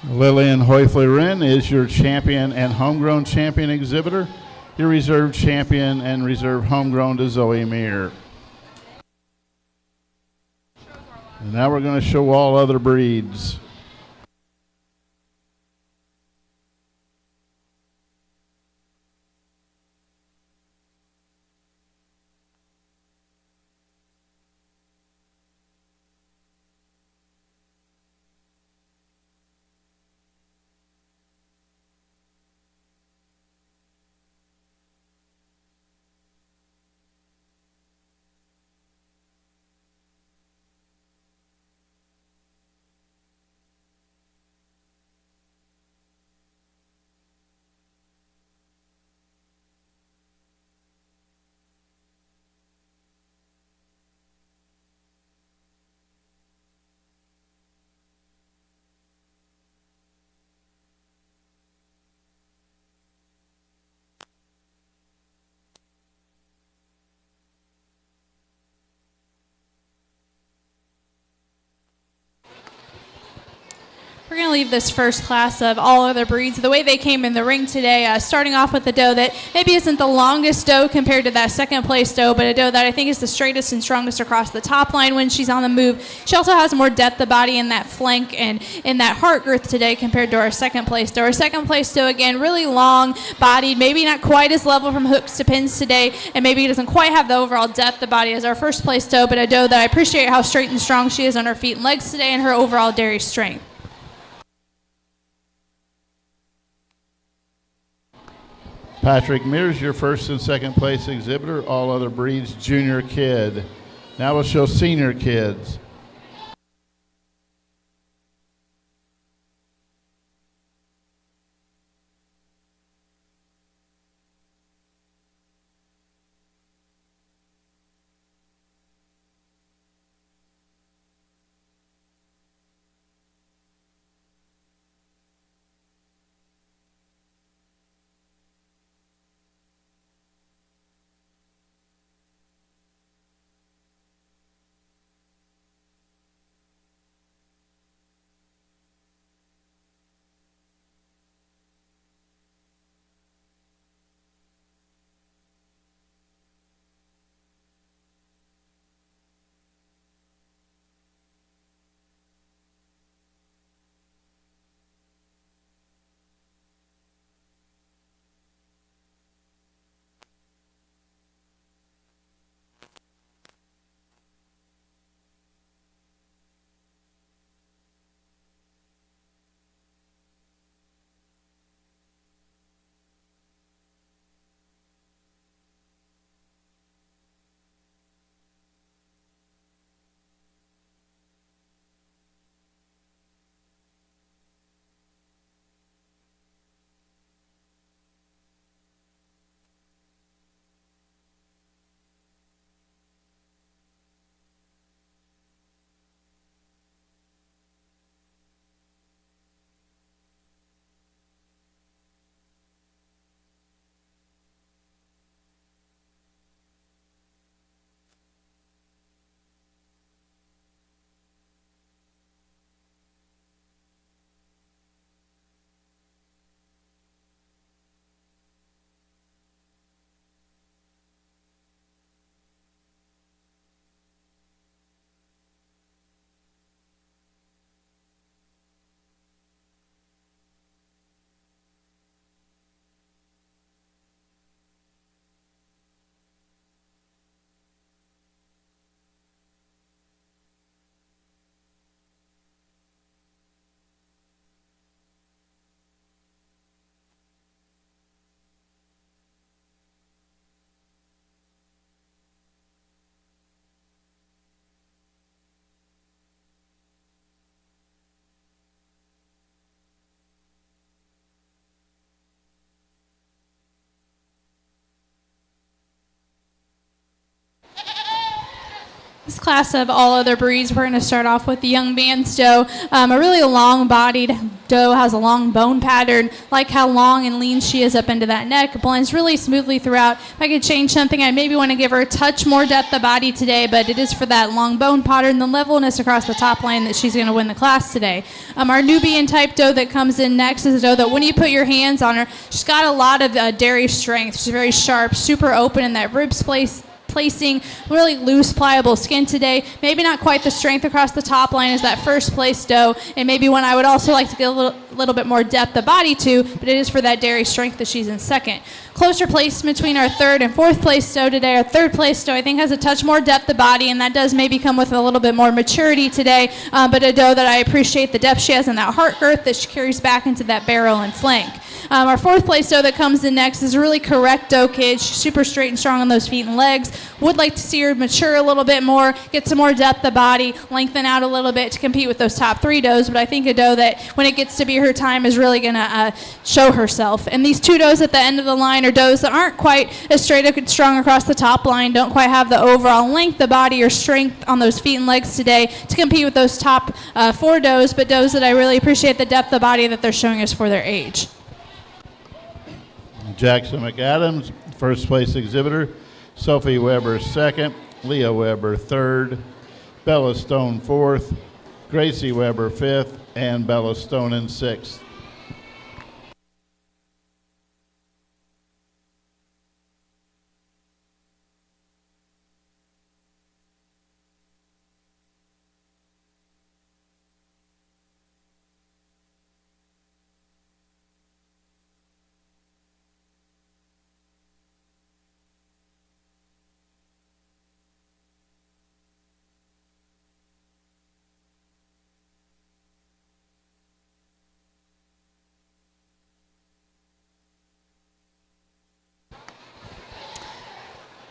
Lillian Hoifley-Wren is your champion and homegrown champion exhibitor. Your reserve champion and reserve homegrown to Zoe Meir. And now we're going to show all other breeds. We're going to leave this first class of all other breeds the way they came in the ring today, starting off with a doe that maybe isn't the longest doe compared to that second place doe, but a doe that I think is the straightest and strongest across the top line when she's on the move. She also has more depth of body in that flank and in that heart girth today compared to our second place doe. Our second place doe, again, really long bodied, maybe not quite as level from hooks to pins today, and maybe doesn't quite have the overall depth of body as our first place doe, but a doe that I appreciate how straight and strong she is on her feet and legs today and her overall dairy strength. Patrick Mears, your first and second place exhibitor, all other breeds, junior kid. Now we'll show senior kids. This class of all other breeds, we're going to start off with the young man's doe. A really long-bodied doe, has a long bone pattern, like how long and lean she is up into that neck, blends really smoothly throughout. If I could change something, I maybe want to give her a touch more depth of body today, but it is for that long bone pattern, the levelness across the top line that she's going to win the class today. Our Nubian type doe that comes in next is a doe that when you put your hands on her, she's got a lot of dairy strength. She's very sharp, super open in that ribs placing, really loose, pliable skin today. Maybe not quite the strength across the top line as that first place doe, and maybe one I would also like to get a little bit more depth of body to, but it is for that dairy strength that she's in second. Closer placement between our third and fourth place doe today. Our third place doe, I think, has a touch more depth of body, and that does maybe come with a little bit more maturity today, but a doe that I appreciate the depth she has in that heart girth that she carries back into that barrel and flank. Our fourth place doe that comes in next is a really correct doe kid. She's super straight and strong on those feet and legs. Would like to see her mature a little bit more, get some more depth of body, lengthen out a little bit to compete with those top three does, but I think a doe that when it gets to be her time is really going to show herself. And these two does at the end of the line are does that aren't quite as straight and strong across the top line, don't quite have the overall length of body or strength on those feet and legs today to compete with those top four does, but does that I really appreciate the depth of body that they're showing us for their age. Jackson McAdams, first place exhibitor. Sophie Weber, second. Leah Weber, third. Bella Stone, fourth. Gracie Weber, fifth. and Bella Stone in sixth.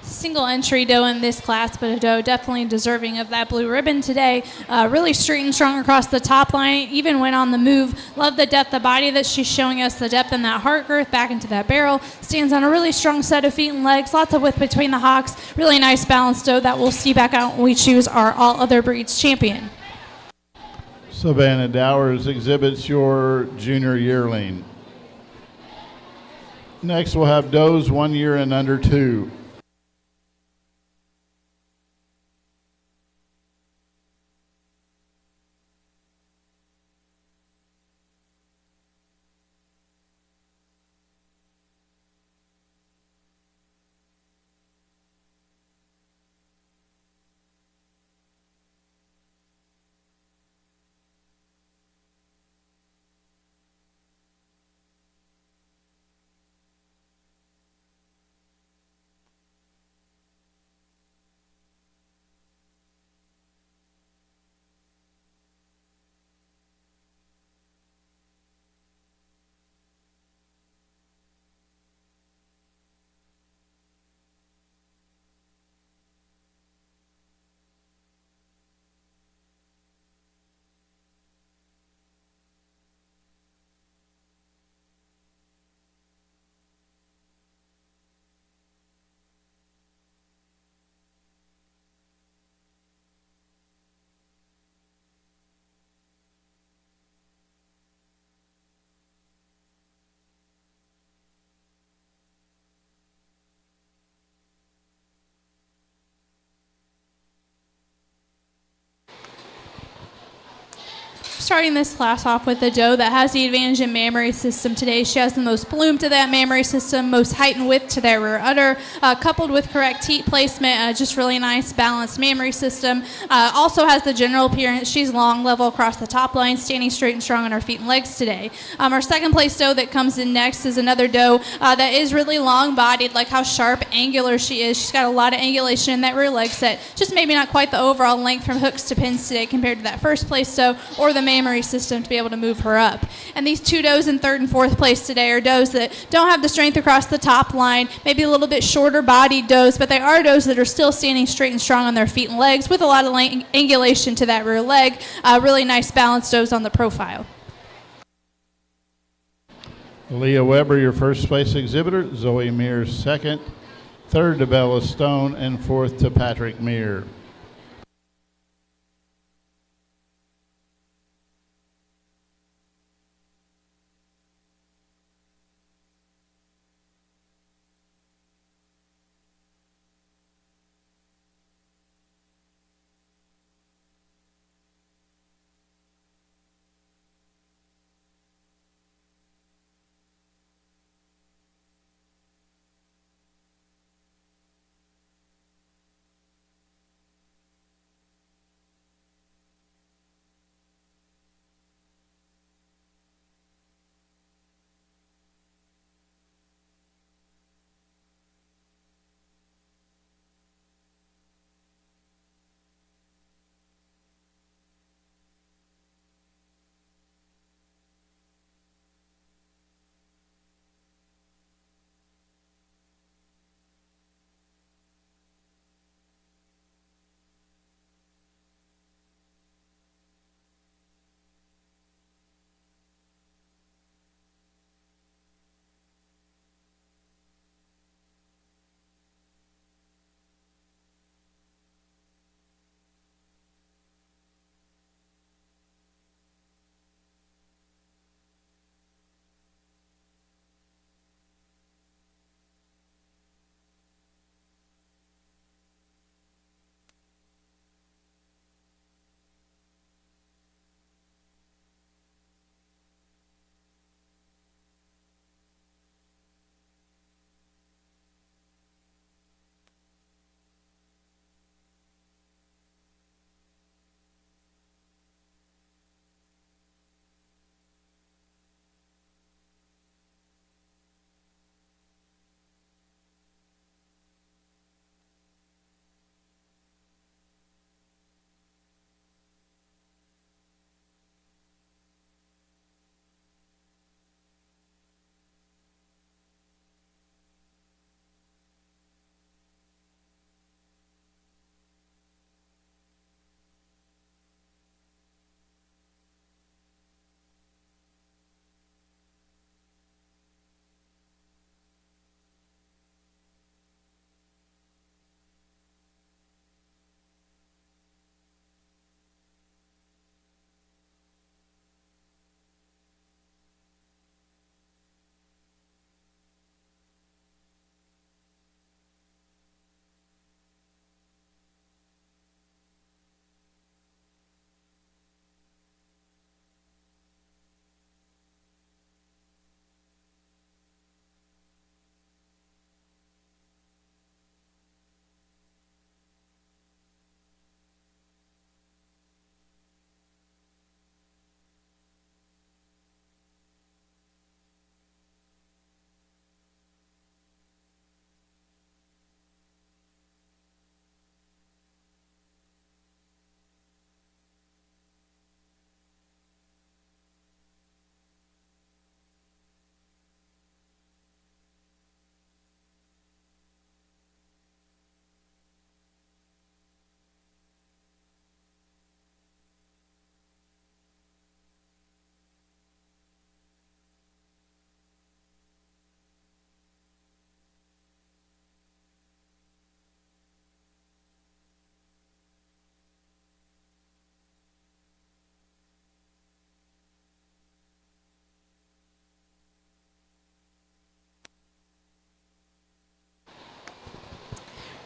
Single entry doe in this class, but a doe definitely deserving of that blue ribbon today. Really straight and strong across the top line, even went on the move. Love the depth of body that she's showing us, the depth in that heart girth back into that barrel. Stands on a really strong set of feet and legs, lots of width between the hocks. Really nice balanced doe that we'll see back out when we choose our all other breeds champion. Savannah Dowers exhibits your junior yearling. Next, we'll have does 1 year and under 2. Starting this class off with a doe that has the advantage in mammary system today. She has the most bloom to that mammary system, most height and width to their rear udder, coupled with correct teat placement, just really nice balanced mammary system. Also has the general appearance. She's long, level across the top line, standing straight and strong on her feet and legs today. Our second place doe that comes in next is another doe that is really long bodied, like how sharp, angular she is. She's got a lot of angulation in that rear leg set, just maybe not quite the overall length from hooks to pins today compared to that first place doe or the mammary system to be able to move her up. And these two does in third and fourth place today are does that don't have the strength across the top line, maybe a little bit shorter bodied does, but they are does that are still standing straight and strong on their feet and legs with a lot of angulation to that rear leg. Really nice balanced does on the profile. Leah Weber, your first place exhibitor. Zoe Mears second. Third to Bella Stone, and fourth to Patrick Meir.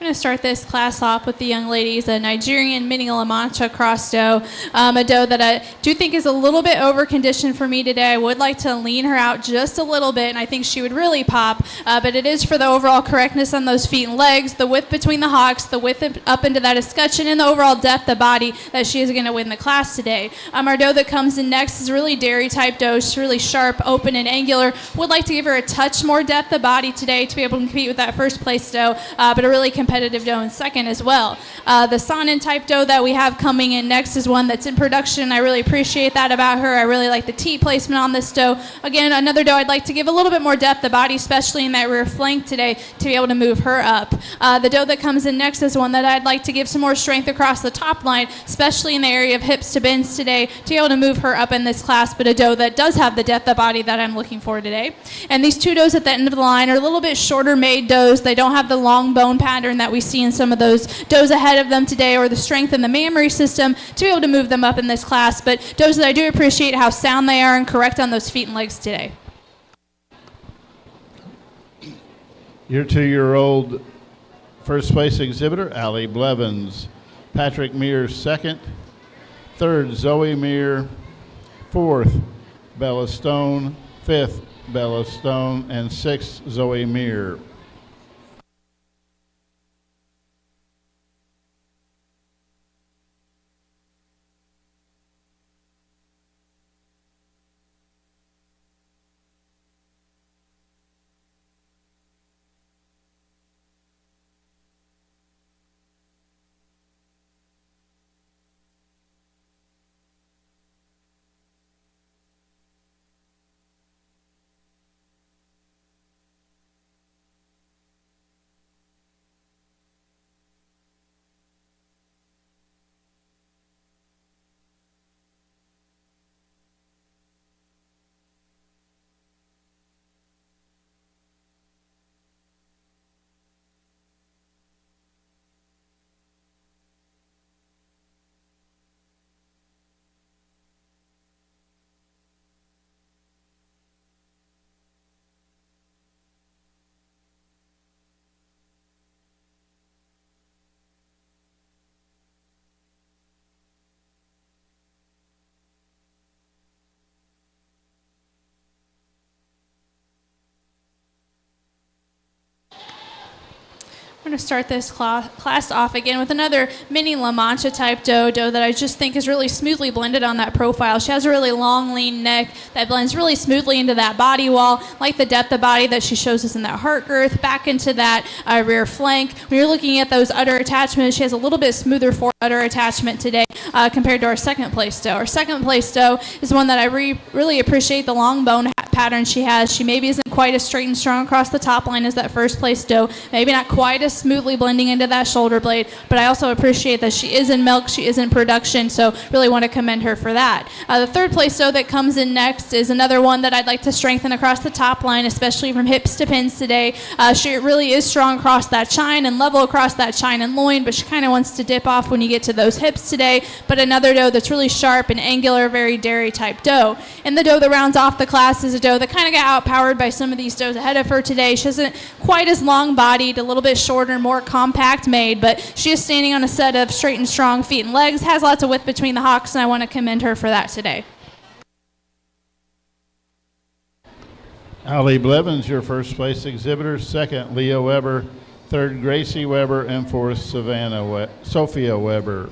going to start this class off with the young ladies, a Nigerian mini La Mancha cross doe, a doe that I do think is a little bit over-conditioned for me today. I would like to lean her out just a little bit, and I think she would really pop, but it is for the overall correctness on those feet and legs, the width between the hocks, the width up into that escutcheon, and the overall depth of body that she is going to win the class today. Our doe that comes in next is a really dairy-type doe. She's really sharp, open, and angular. Would like to give her a touch more depth of body today to be able to compete with that first-place doe, but a really competitive doe in second as well. The Sonnen type doe that we have coming in next is one that's in production. I really appreciate that about her. I really like the T placement on this doe. Again, another doe I'd like to give a little bit more depth of body, especially in that rear flank today, to be able to move her up. The doe that comes in next is one that I'd like to give some more strength across the top line, especially in the area of hips to bins today, to be able to move her up in this class, but a doe that does have the depth of body that I'm looking for today. And these two does at the end of the line are a little bit shorter made does. They don't have the long bone pattern that we see in some of those does ahead of them today, or the strength in the mammary system to be able to move them up in this class, but does that I do appreciate how sound they are and correct on those feet and legs today. Your 2-year-old first place exhibitor, Allie Blevins. Patrick Mears second. Third, Zoe Meir. Fourth, Bella Stone. Fifth, Bella Stone. And sixth, Zoe Meir. We're going to start this class off again with another mini La Mancha type doe that I just think is really smoothly blended on that profile. She has a really long, lean neck that blends really smoothly into that body wall, like the depth of body that she shows us in that heart girth, back into that rear flank. When you're looking at those udder attachments, she has a little bit smoother fore udder attachment today compared to our second place doe. Our second place doe is one that I really appreciate the long bone pattern she has. She maybe isn't quite as straight and strong across the top line as that first place doe, maybe not quite as smoothly blending into that shoulder blade, but I also appreciate that she is in milk, she is in production, so really want to commend her for that. The third place doe that comes in next is another one that I'd like to strengthen across the top line, especially from hips to pins today. She really is strong across that chine and level across that chine and loin, but she kind of wants to dip off when you get to those hips today, but another doe that's really sharp and angular, very dairy type doe. And the doe that rounds off the class is a doe that kind of got outpowered by some of these does ahead of her today. She isn't quite as long bodied, a little bit shorter, more compact made, but she is standing on a set of straight and strong feet and legs, has lots of width between the hocks, and I want to commend her for that today. Allie Blevins, your first place exhibitor. Second, Leah Weber. Third, Gracie Weber. And fourth, Sophia Weber.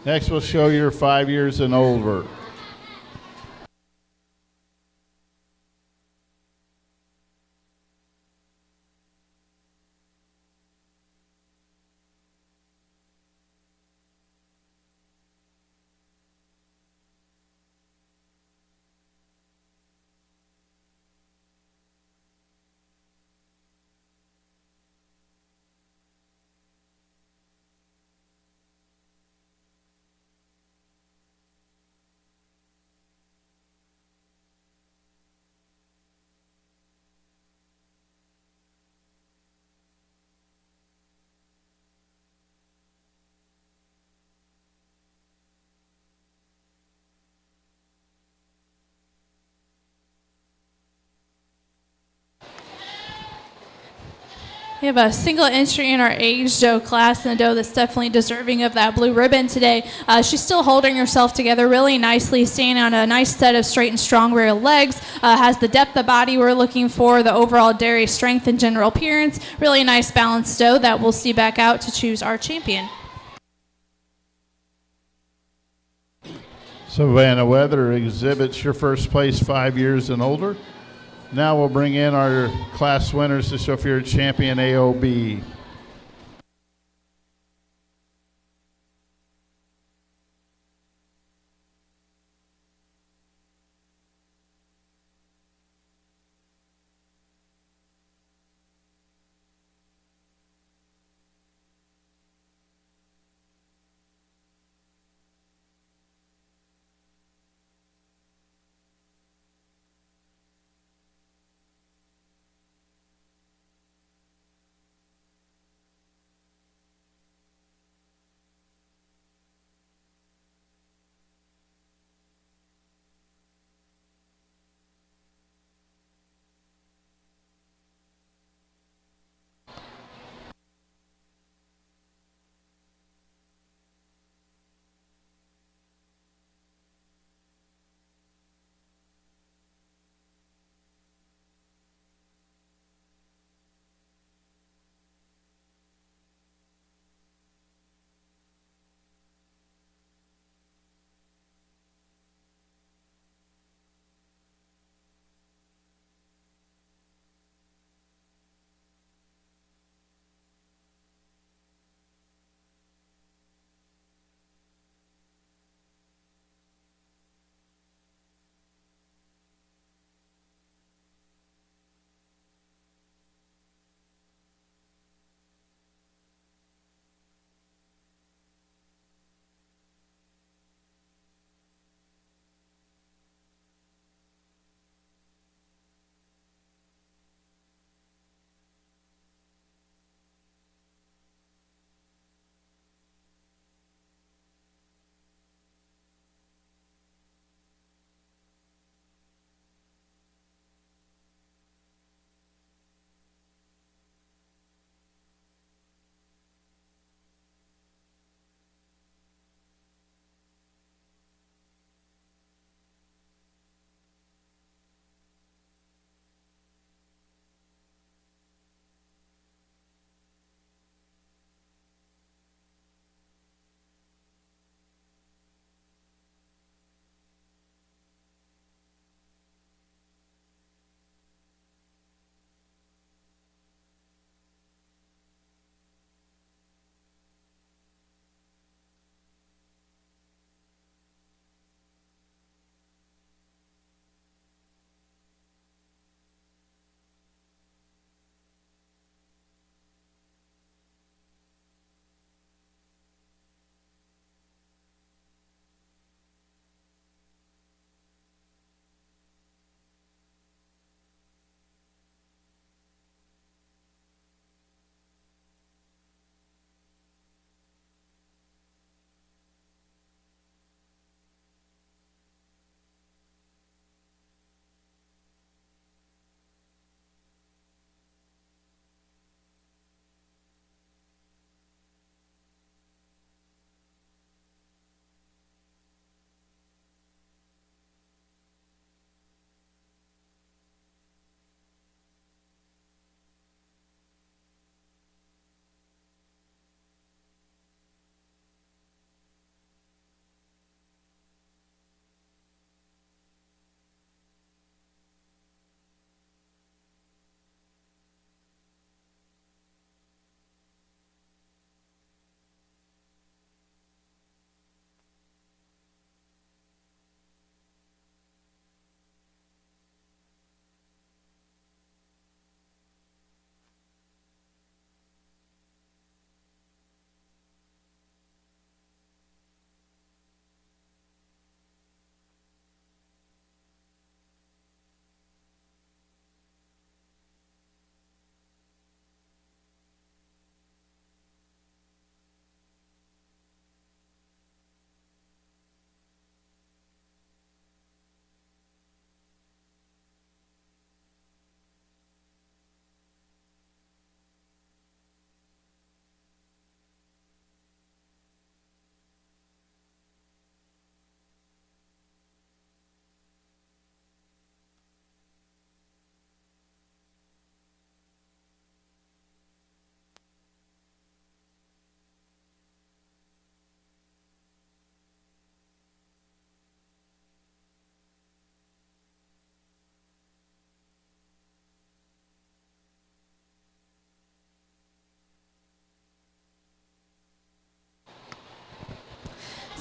Next, we'll show your 5 years and older. We have a single entry in our age doe class, and a doe that's definitely deserving of that blue ribbon today. She's still holding herself together really nicely, standing on a nice set of straight and strong rear legs, has the depth of body we're looking for, the overall dairy strength and general appearance. Really nice balanced doe that we'll see back out to choose our champion. Savannah Weather exhibits your first place 5 years and older. Now we'll bring in our class winners to show for your champion AOB.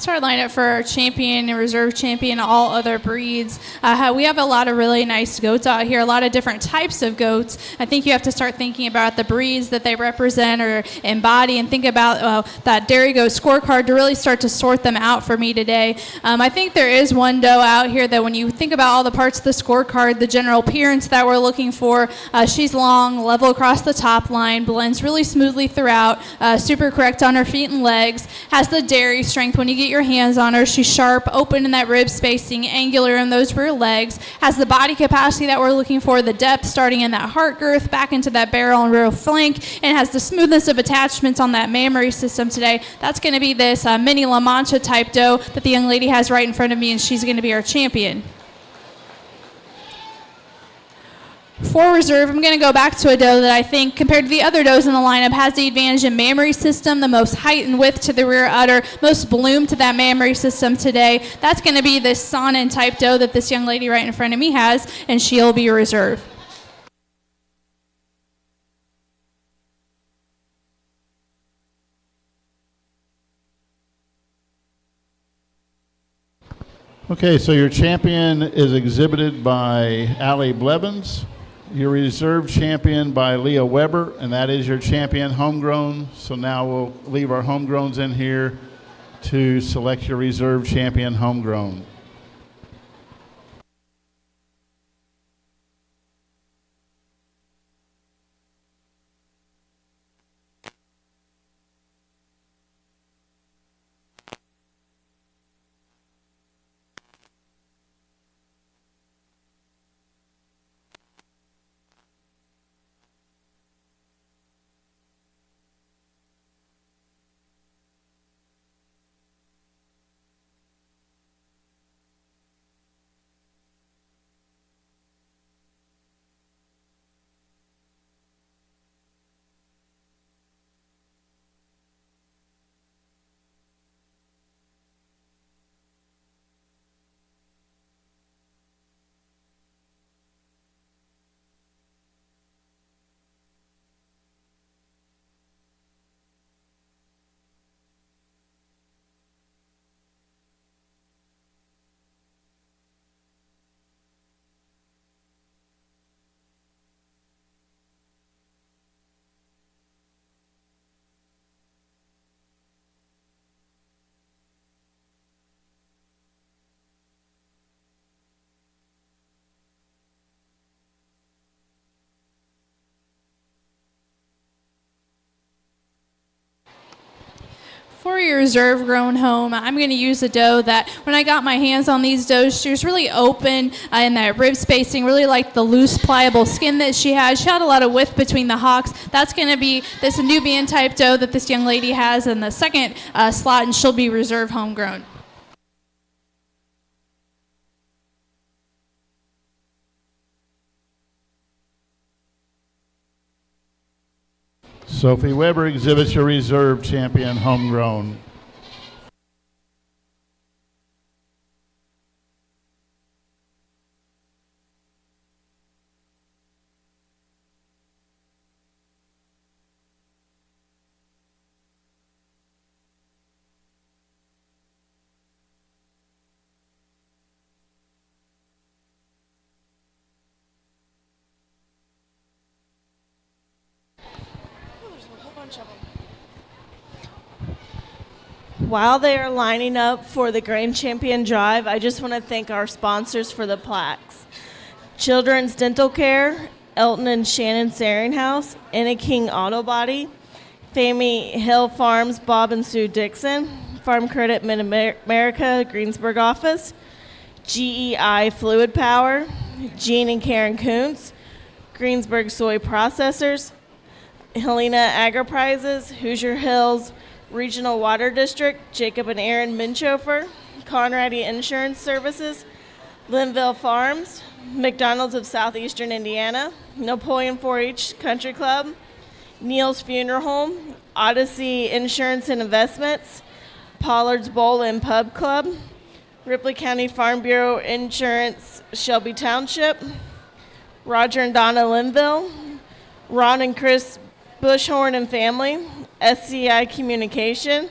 Start lineup for our champion and reserve champion, all other breeds. We have a lot of really nice goats out here, a lot of different types of goats. I think you have to start thinking about the breeds that they represent or embody and think about that dairy goat scorecard to really start to sort them out for me today. I think there is one doe out here that when you think about all the parts of the scorecard, the general appearance that we're looking for, she's long, level across the top line, blends really smoothly throughout, super correct on her feet and legs, has the dairy strength when you get your hands on her. She's sharp, open in that rib spacing, angular in those rear legs, has the body capacity that we're looking for, the depth starting in that heart girth, back into that barrel and rear flank, and has the smoothness of attachments on that mammary system today. That's going to be this mini La Mancha type doe that the young lady has right in front of me, and she's going to be our champion. For reserve, I'm going to go back to a doe that I think, compared to the other does in the lineup, has the advantage in mammary system, the most height and width to the rear udder, most bloom to that mammary system today. That's going to be this Sonnen type doe that this young lady right in front of me has, and she'll be a reserve. Okay, so your champion is exhibited by Allie Blevins. Your reserve champion by Leah Weber, and that is your champion homegrown. So now we'll leave our homegrowns in here to select your reserve champion homegrown. For your reserve grown home, I'm going to use a doe that when I got my hands on these does, she was really open in that rib spacing, really like the loose, pliable skin that she has. She had a lot of width between the hocks. That's going to be this Nubian type doe that this young lady has in the second slot, and she'll be reserve homegrown. Sophie Weber exhibits your reserve champion homegrown. While they are lining up for the Grand Champion Drive, I just want to thank our sponsors for the plaques. Children's Dental Care, Elton and Shannon Saringhouse, Anna King Auto Body, Family Hill Farms, Bob and Sue Dixon, Farm Credit Mid-America, Greensburg office, GEI Fluid Power, Gene and Karen Kuntz, Greensburg Soy Processors, Helena Agri-Prizes, Hoosier Hills Regional Water District, Jacob and Aaron Minchofer, Conradi Insurance Services, Linville Farms, McDonald's of Southeastern Indiana, Napoleon 4-H Country Club, Neil's Funeral Home, Odyssey Insurance and Investments, Pollard's Bowl and Pub Club, Ripley County Farm Bureau Insurance, Shelby Township, Roger and Donna Linville, Ron and Chris Bushhorn and Family, SCI Communication,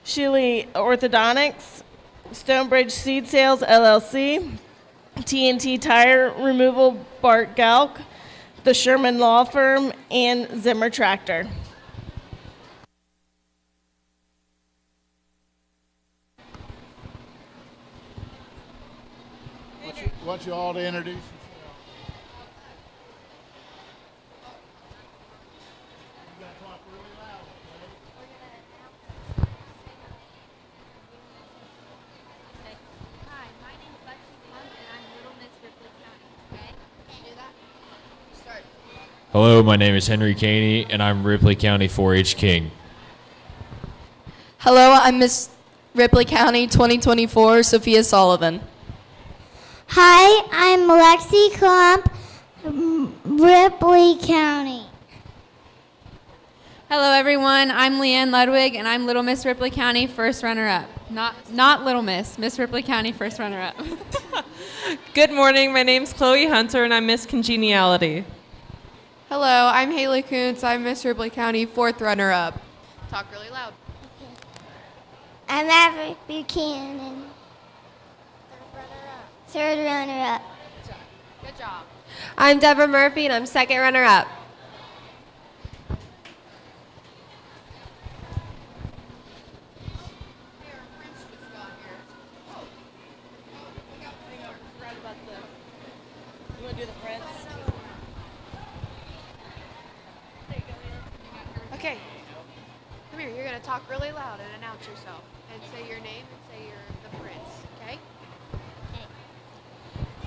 Shealy Orthodontics, Stonebridge Seed Sales LLC, TNT Tire Removal Bart Galk, the Sherman Law Firm, and Zimmer Tractor. Want you all to introduce yourselves. You gotta talk really loud, okay? Hi, my name's Lexi Plum, and I'm Little Miss Ripley County. Okay? Can you do that? Start. Hello, my name is Henry Caney, and I'm Ripley County 4-H King. Hello, I'm Miss Ripley County 2024, Sophia Sullivan. Hi, I'm Lexi Klump, Ripley County. Hello, everyone. I'm Leanne Ludwig, and I'm Little Miss Ripley County first runner-up. Not Little Miss Ripley County first runner-up. Good morning. My name's Chloe Hunter, and I'm Miss Congeniality. Hello, I'm Haley Kuntz. I'm Miss Ripley County fourth runner-up. Talk really loud. I'm Maverick Buchanan, third runner-up. Good job. I'm Deborah Murphy, and I'm second runner-up. You want to do the Prince? Okay. Come here. You're going to talk really loud and announce yourself. And say your name and say you're the prince. Okay?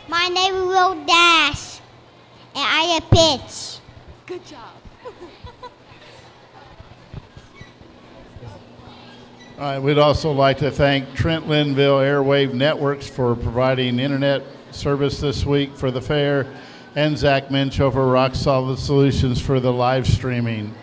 My name is Will Dash, and I a pitch. Good job. All right, we'd also like to thank Trent Linville Airwave Networks for providing internet service this week for the fair, and Zach Minch over Rock Solid Solutions for the live streaming.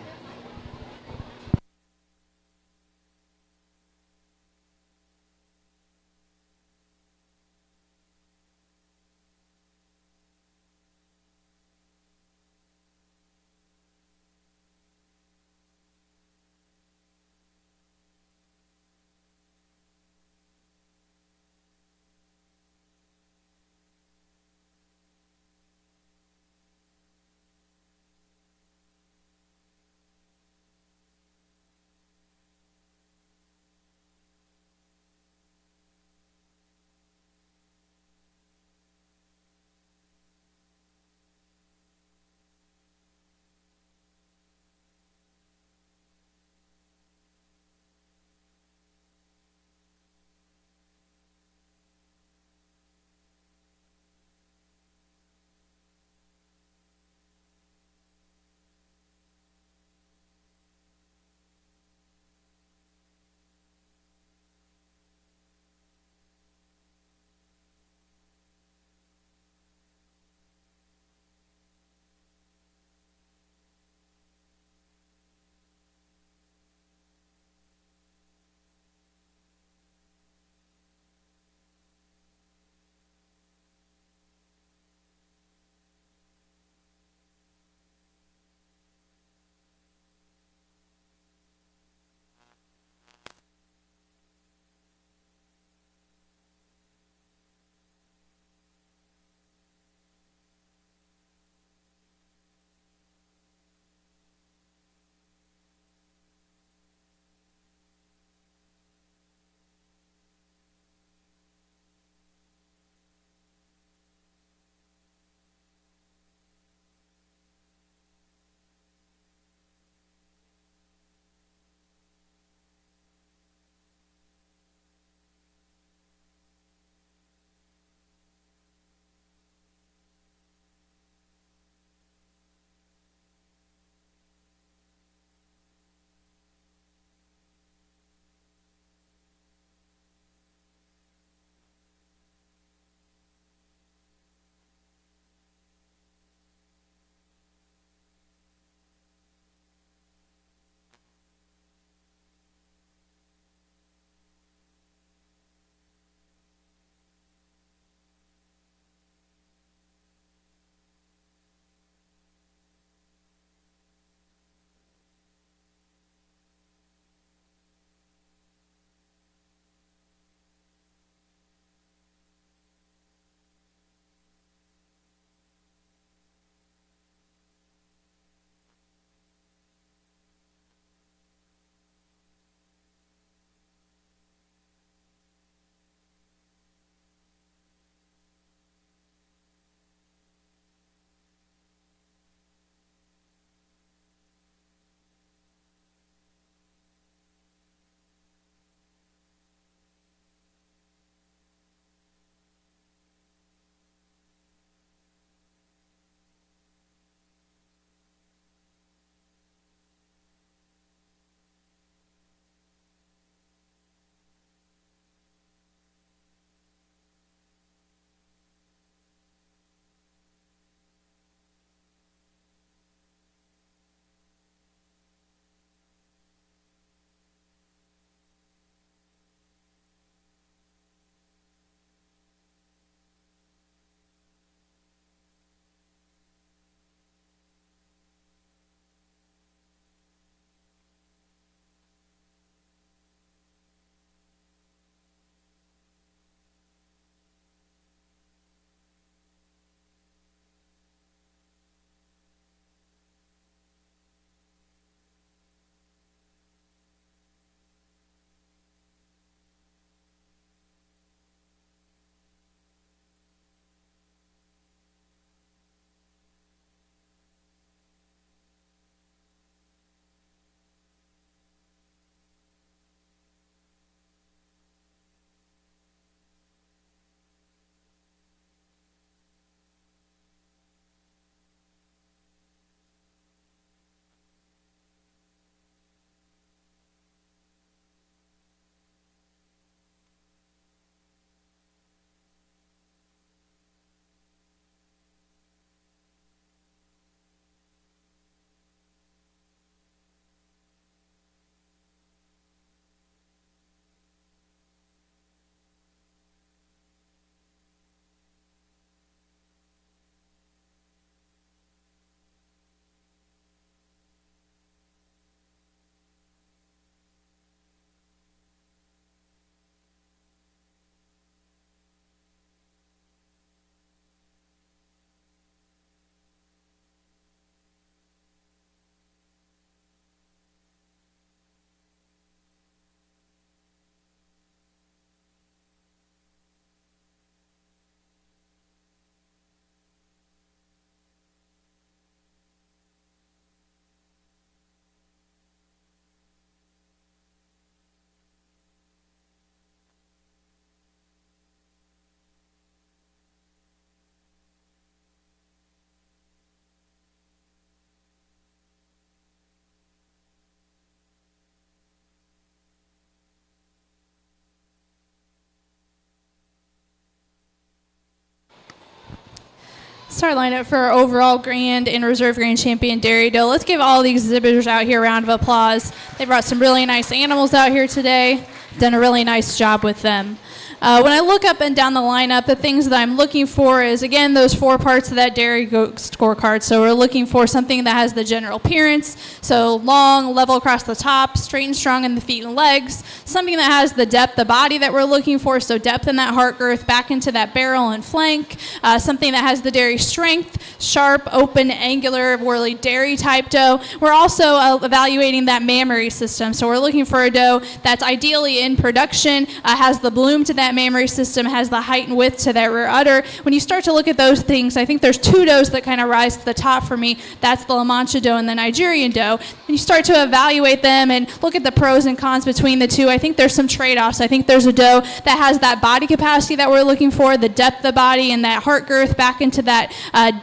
is our lineup for our overall grand and reserve grand champion dairy doe. Let's give all the exhibitors out here a round of applause. They brought some really nice animals out here today. Done a really nice job with them. When I look up and down the lineup, the things that I'm looking for is, again, those 4 parts of that dairy goat scorecard. So we're looking for something that has the general appearance, so long, level across the top, straight and strong in the feet and legs. Something that has the depth of body that we're looking for, so depth in that heart girth, back into that barrel and flank. Something that has the dairy strength, sharp, open, angular, really dairy type doe. We're also evaluating that mammary system. So we're looking for a doe that's ideally in production, has the bloom to that mammary system, has the height and width to that rear udder. When you start to look at those things, I think there's 2 does that kind of rise to the top for me. That's the La Mancha doe and the Nigerian doe. When you start to evaluate them and look at the pros and cons between the 2, I think there's some trade-offs. I think there's a doe that has that body capacity that we're looking for, the depth of body and that heart girth back into that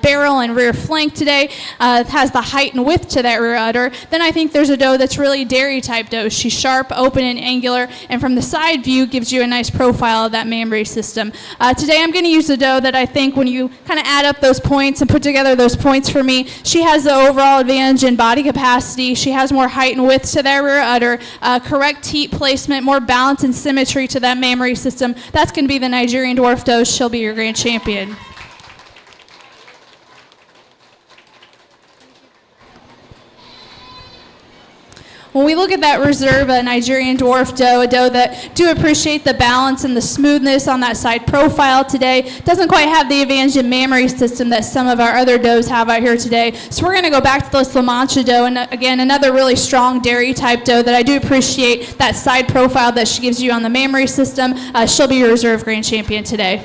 barrel and rear flank today, has the height and width to that rear udder. Then I think there's a doe that's really dairy type doe. She's sharp, open, and angular, and from the side view gives you a nice profile of that mammary system. Today I'm going to use a doe that I think when you kind of add up those points and put together those points for me, she has the overall advantage in body capacity. She has more height and width to that rear udder, correct teat placement, more balance and symmetry to that mammary system. That's going to be the Nigerian dwarf doe. She'll be your grand champion. When we look at that reserve Nigerian dwarf doe, a doe that do appreciate the balance and the smoothness on that side profile today, doesn't quite have the advantage in mammary system that some of our other does have out here today. So we're going to go back to this La Mancha doe, and again, another really strong dairy type doe that I do appreciate that side profile that she gives you on the mammary system. She'll be your reserve grand champion today.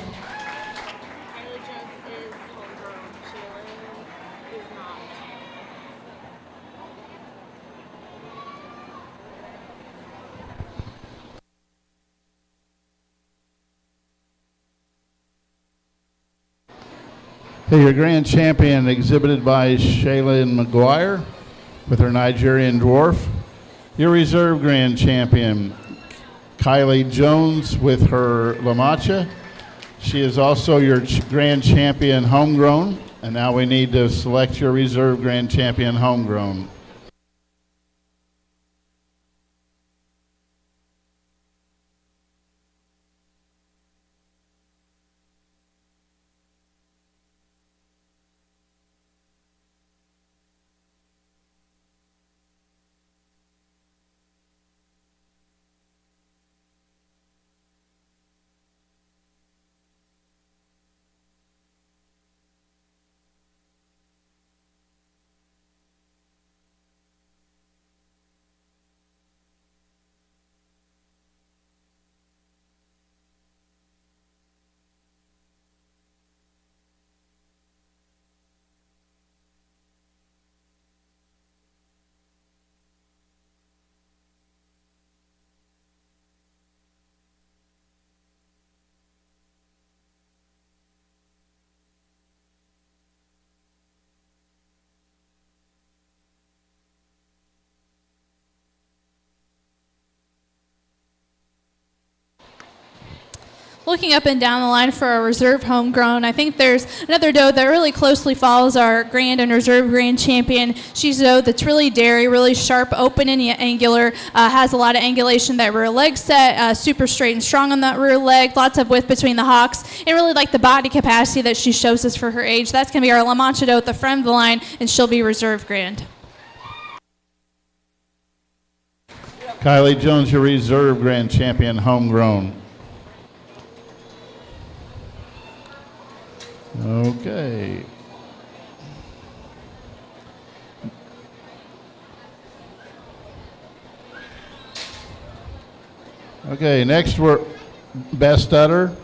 Okay, your grand champion exhibited by Shaylin McGuire with her Nigerian dwarf. Your reserve grand champion, Kylie Jones with her La Mancha. She is also your grand champion homegrown, and now we need to select your reserve grand champion homegrown. Looking up and down the line for our reserve homegrown, I think there's another doe that really closely follows our grand and reserve grand champion. She's a doe that's really dairy, really sharp, open and angular, has a lot of angulation that rear leg set, super straight and strong on that rear leg, lots of width between the hocks, and really like the body capacity that she shows us for her age. That's going to be our La Mancha doe at the front of the line, and she'll be reserve grand. Kylie Jones, your reserve grand champion homegrown. Okay. Okay, next we're best udder.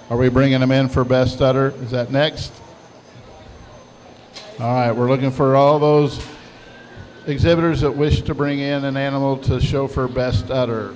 Are we bringing them in for best udder? Is that next? All right, we're looking for all those exhibitors that wish to bring in an animal to show for best udder.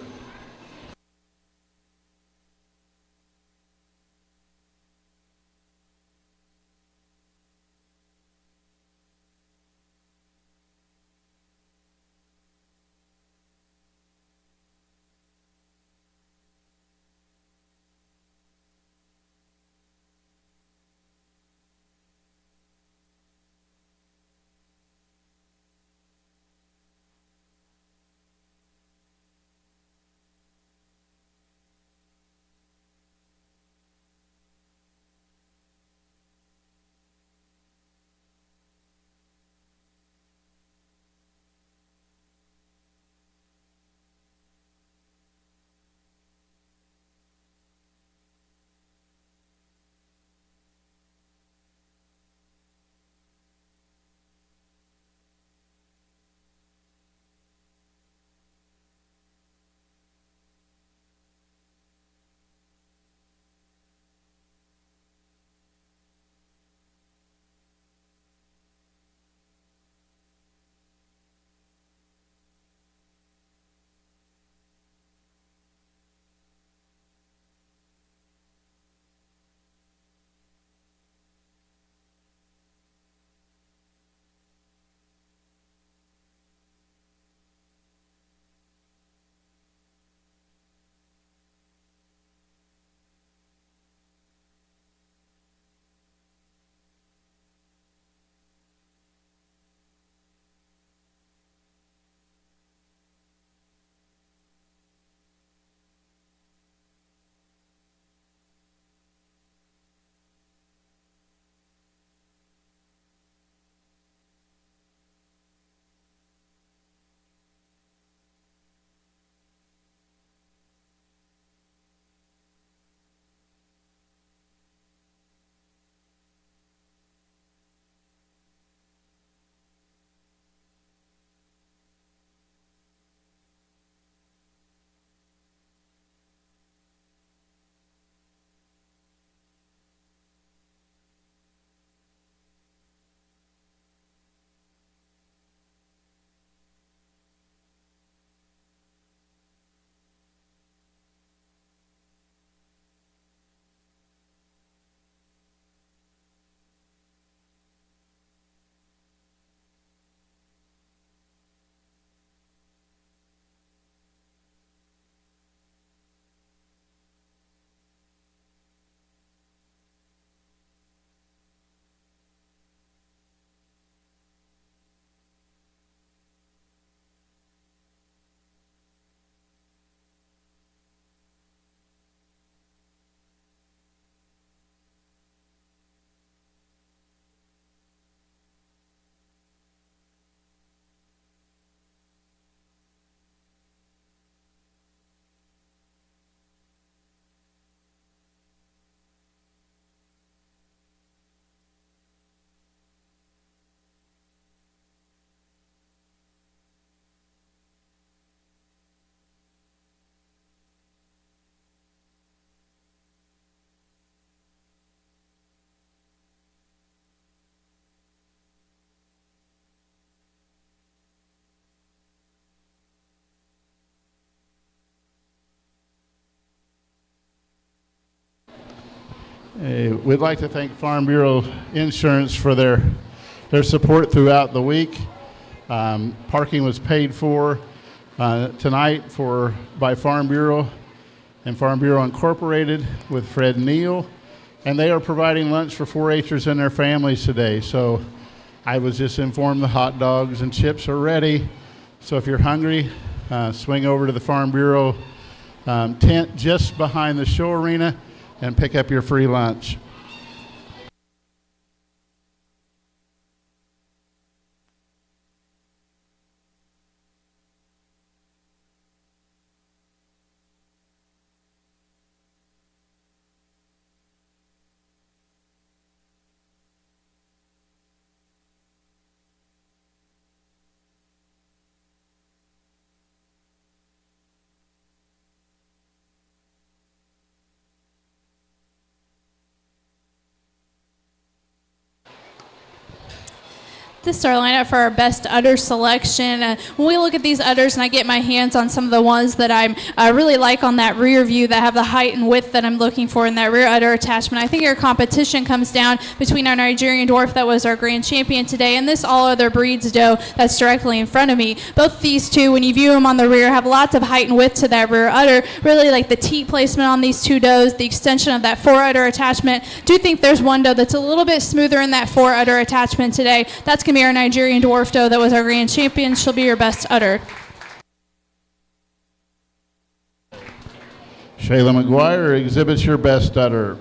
We'd like to thank Farm Bureau Insurance for their support throughout the week. Parking was paid for tonight by Farm Bureau and Farm Bureau Incorporated with Fred Neal, and they are providing lunch for 4-Hers and their families today. So I was just informed the hot dogs and chips are ready. So if you're hungry, swing over to the Farm Bureau tent just behind the show arena and pick up your free lunch. This is our lineup for our best udder selection. When we look at these udders and I get my hands on some of the ones that I really like on that rear view that have the height and width that I'm looking for in that rear udder attachment, I think our competition comes down between our Nigerian dwarf that was our grand champion today and this all other breeds doe that's directly in front of me. Both these two, when you view them on the rear, have lots of height and width to that rear udder. Really like the teat placement on these two does, the extension of that fore udder attachment. Do think there's one doe that's a little bit smoother in that fore udder attachment today. That's going to be our Nigerian dwarf doe that was our grand champion. She'll be your best udder. Shayla McGuire exhibits your best udder.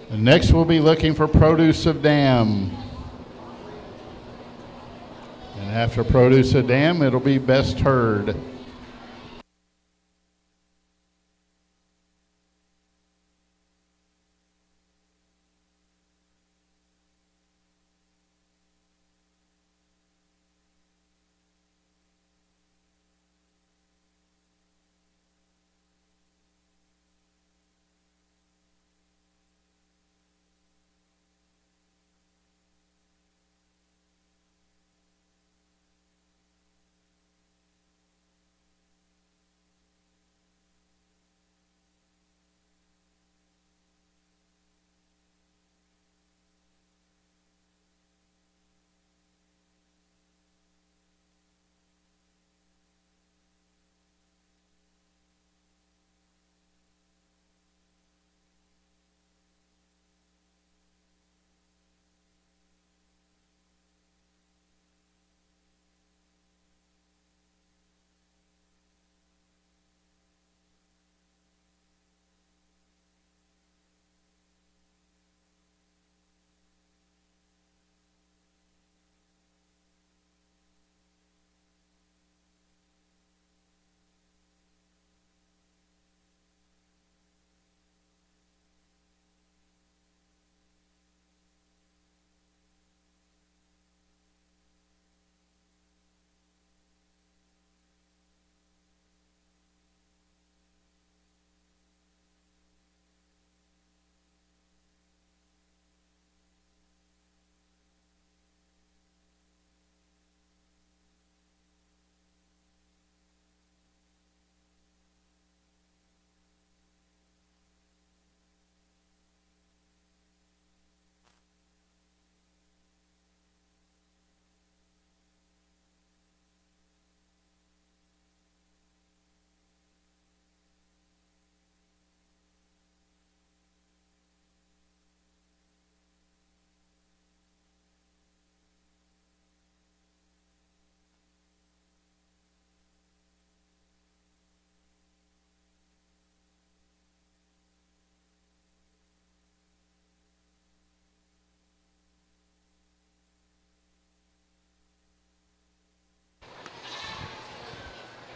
And next we'll be looking for produce of dam. And after produce of dam, it'll be best herd.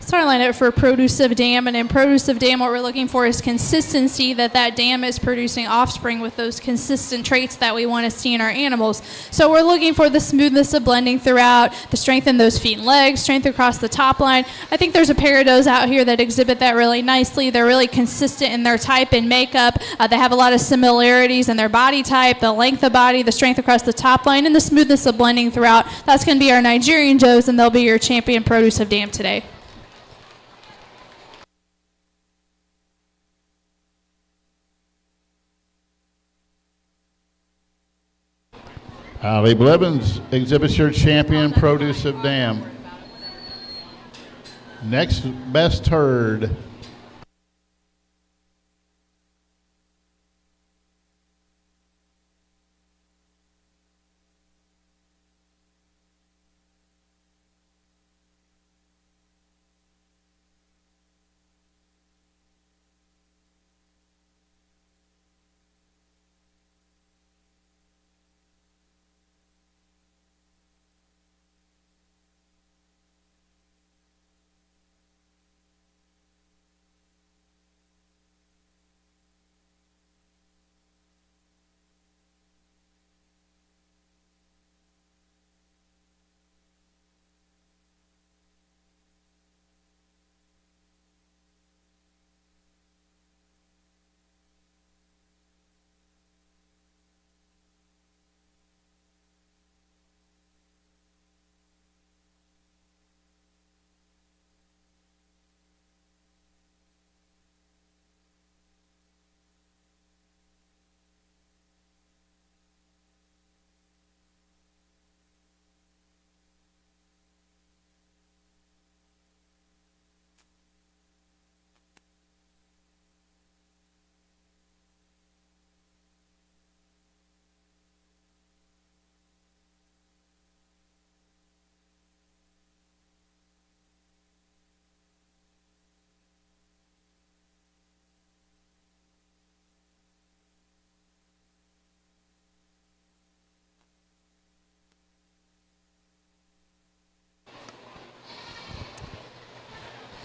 That's our lineup for produce of dam, and in produce of dam, what we're looking for is consistency, that dam is producing offspring with those consistent traits that we want to see in our animals. So we're looking for the smoothness of blending throughout, the strength in those feet and legs, strength across the top line. I think there's a pair of does out here that exhibit that really nicely. They're really consistent in their type and makeup. They have a lot of similarities in their body type, the length of body, the strength across the top line, and the smoothness of blending throughout. That's going to be our Nigerian does, and they'll be your champion produce of dam today. Holly Blevins exhibits your champion produce of dam. Next best herd.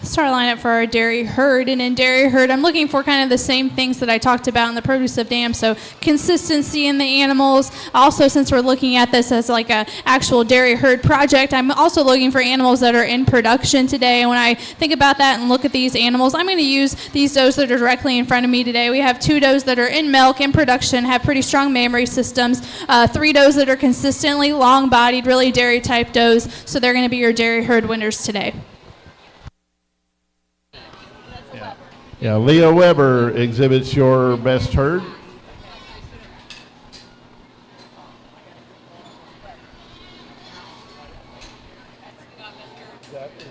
Start lineup for our dairy herd, and in dairy herd I'm looking for kind of the same things that I talked about in the produce of dam. So consistency in the animals. Also, since we're looking at this as like a actual dairy herd project, I'm also looking for animals that are in production today. And when I think about that and look at these animals, I'm going to use these does that are directly in front of me today. We have 2 does that are in milk, in production, have pretty strong mammary systems, 3 does that are consistently long-bodied, really dairy type does. So they're going to be your dairy herd winners today. Yeah, Leah Weber exhibits your best herd. Is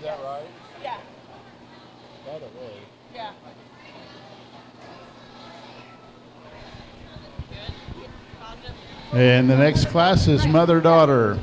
that right? Yeah. By the way. Yeah. And the next class is mother-daughter.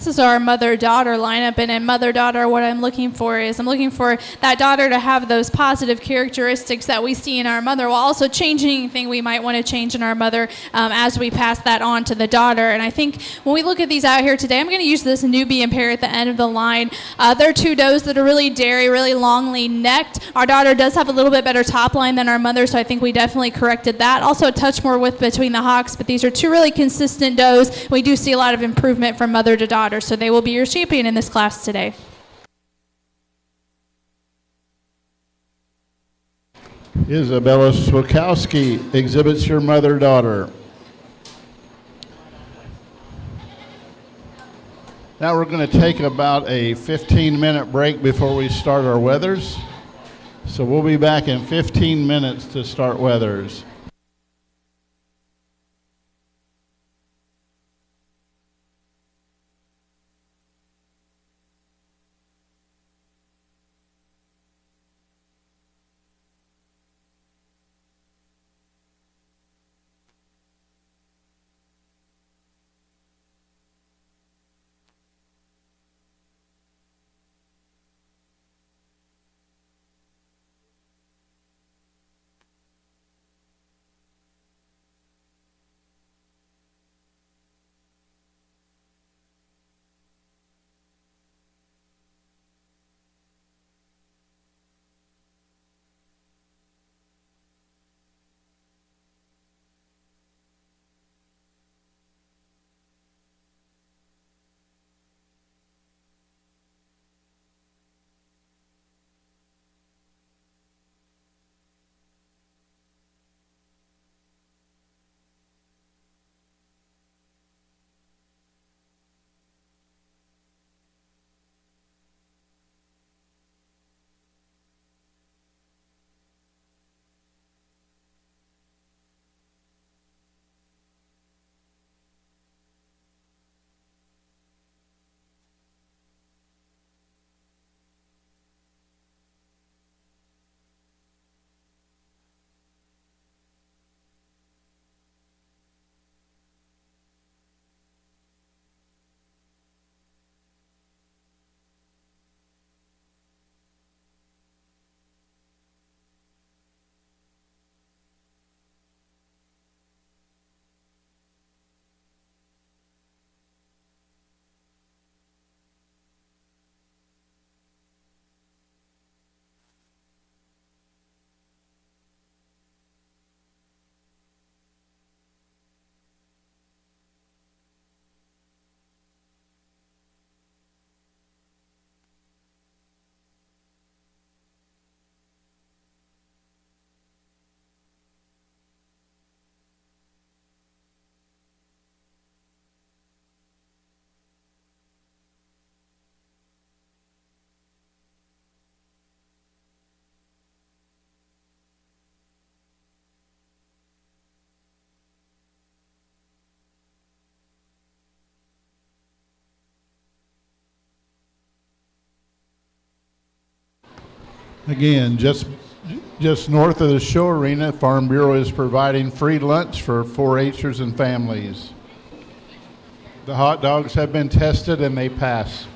This is our mother-daughter lineup, and in mother-daughter, what I'm looking for that daughter to have those positive characteristics that we see in our mother, while also changing anything we might want to change in our mother as we pass that on to the daughter. And I think when we look at these out here today, I'm going to use this Nubian pair at the end of the line. They're two does that are really dairy, really longly necked. Our daughter does have a little bit better top line than our mother, so I think we definitely corrected that. Also a touch more width between the hocks, but these are two really consistent does. We do see a lot of improvement from mother to daughter, so they will be your champion in this class today. Isabella Swakowski exhibits your mother-daughter. Now we're going to take about a 15-minute break before we start our weathers. So we'll be back in 15 minutes to start weathers. Again, just north of the show arena, Farm Bureau is providing free lunch for 4-Hers and families. The hot dogs have been tested and they pass.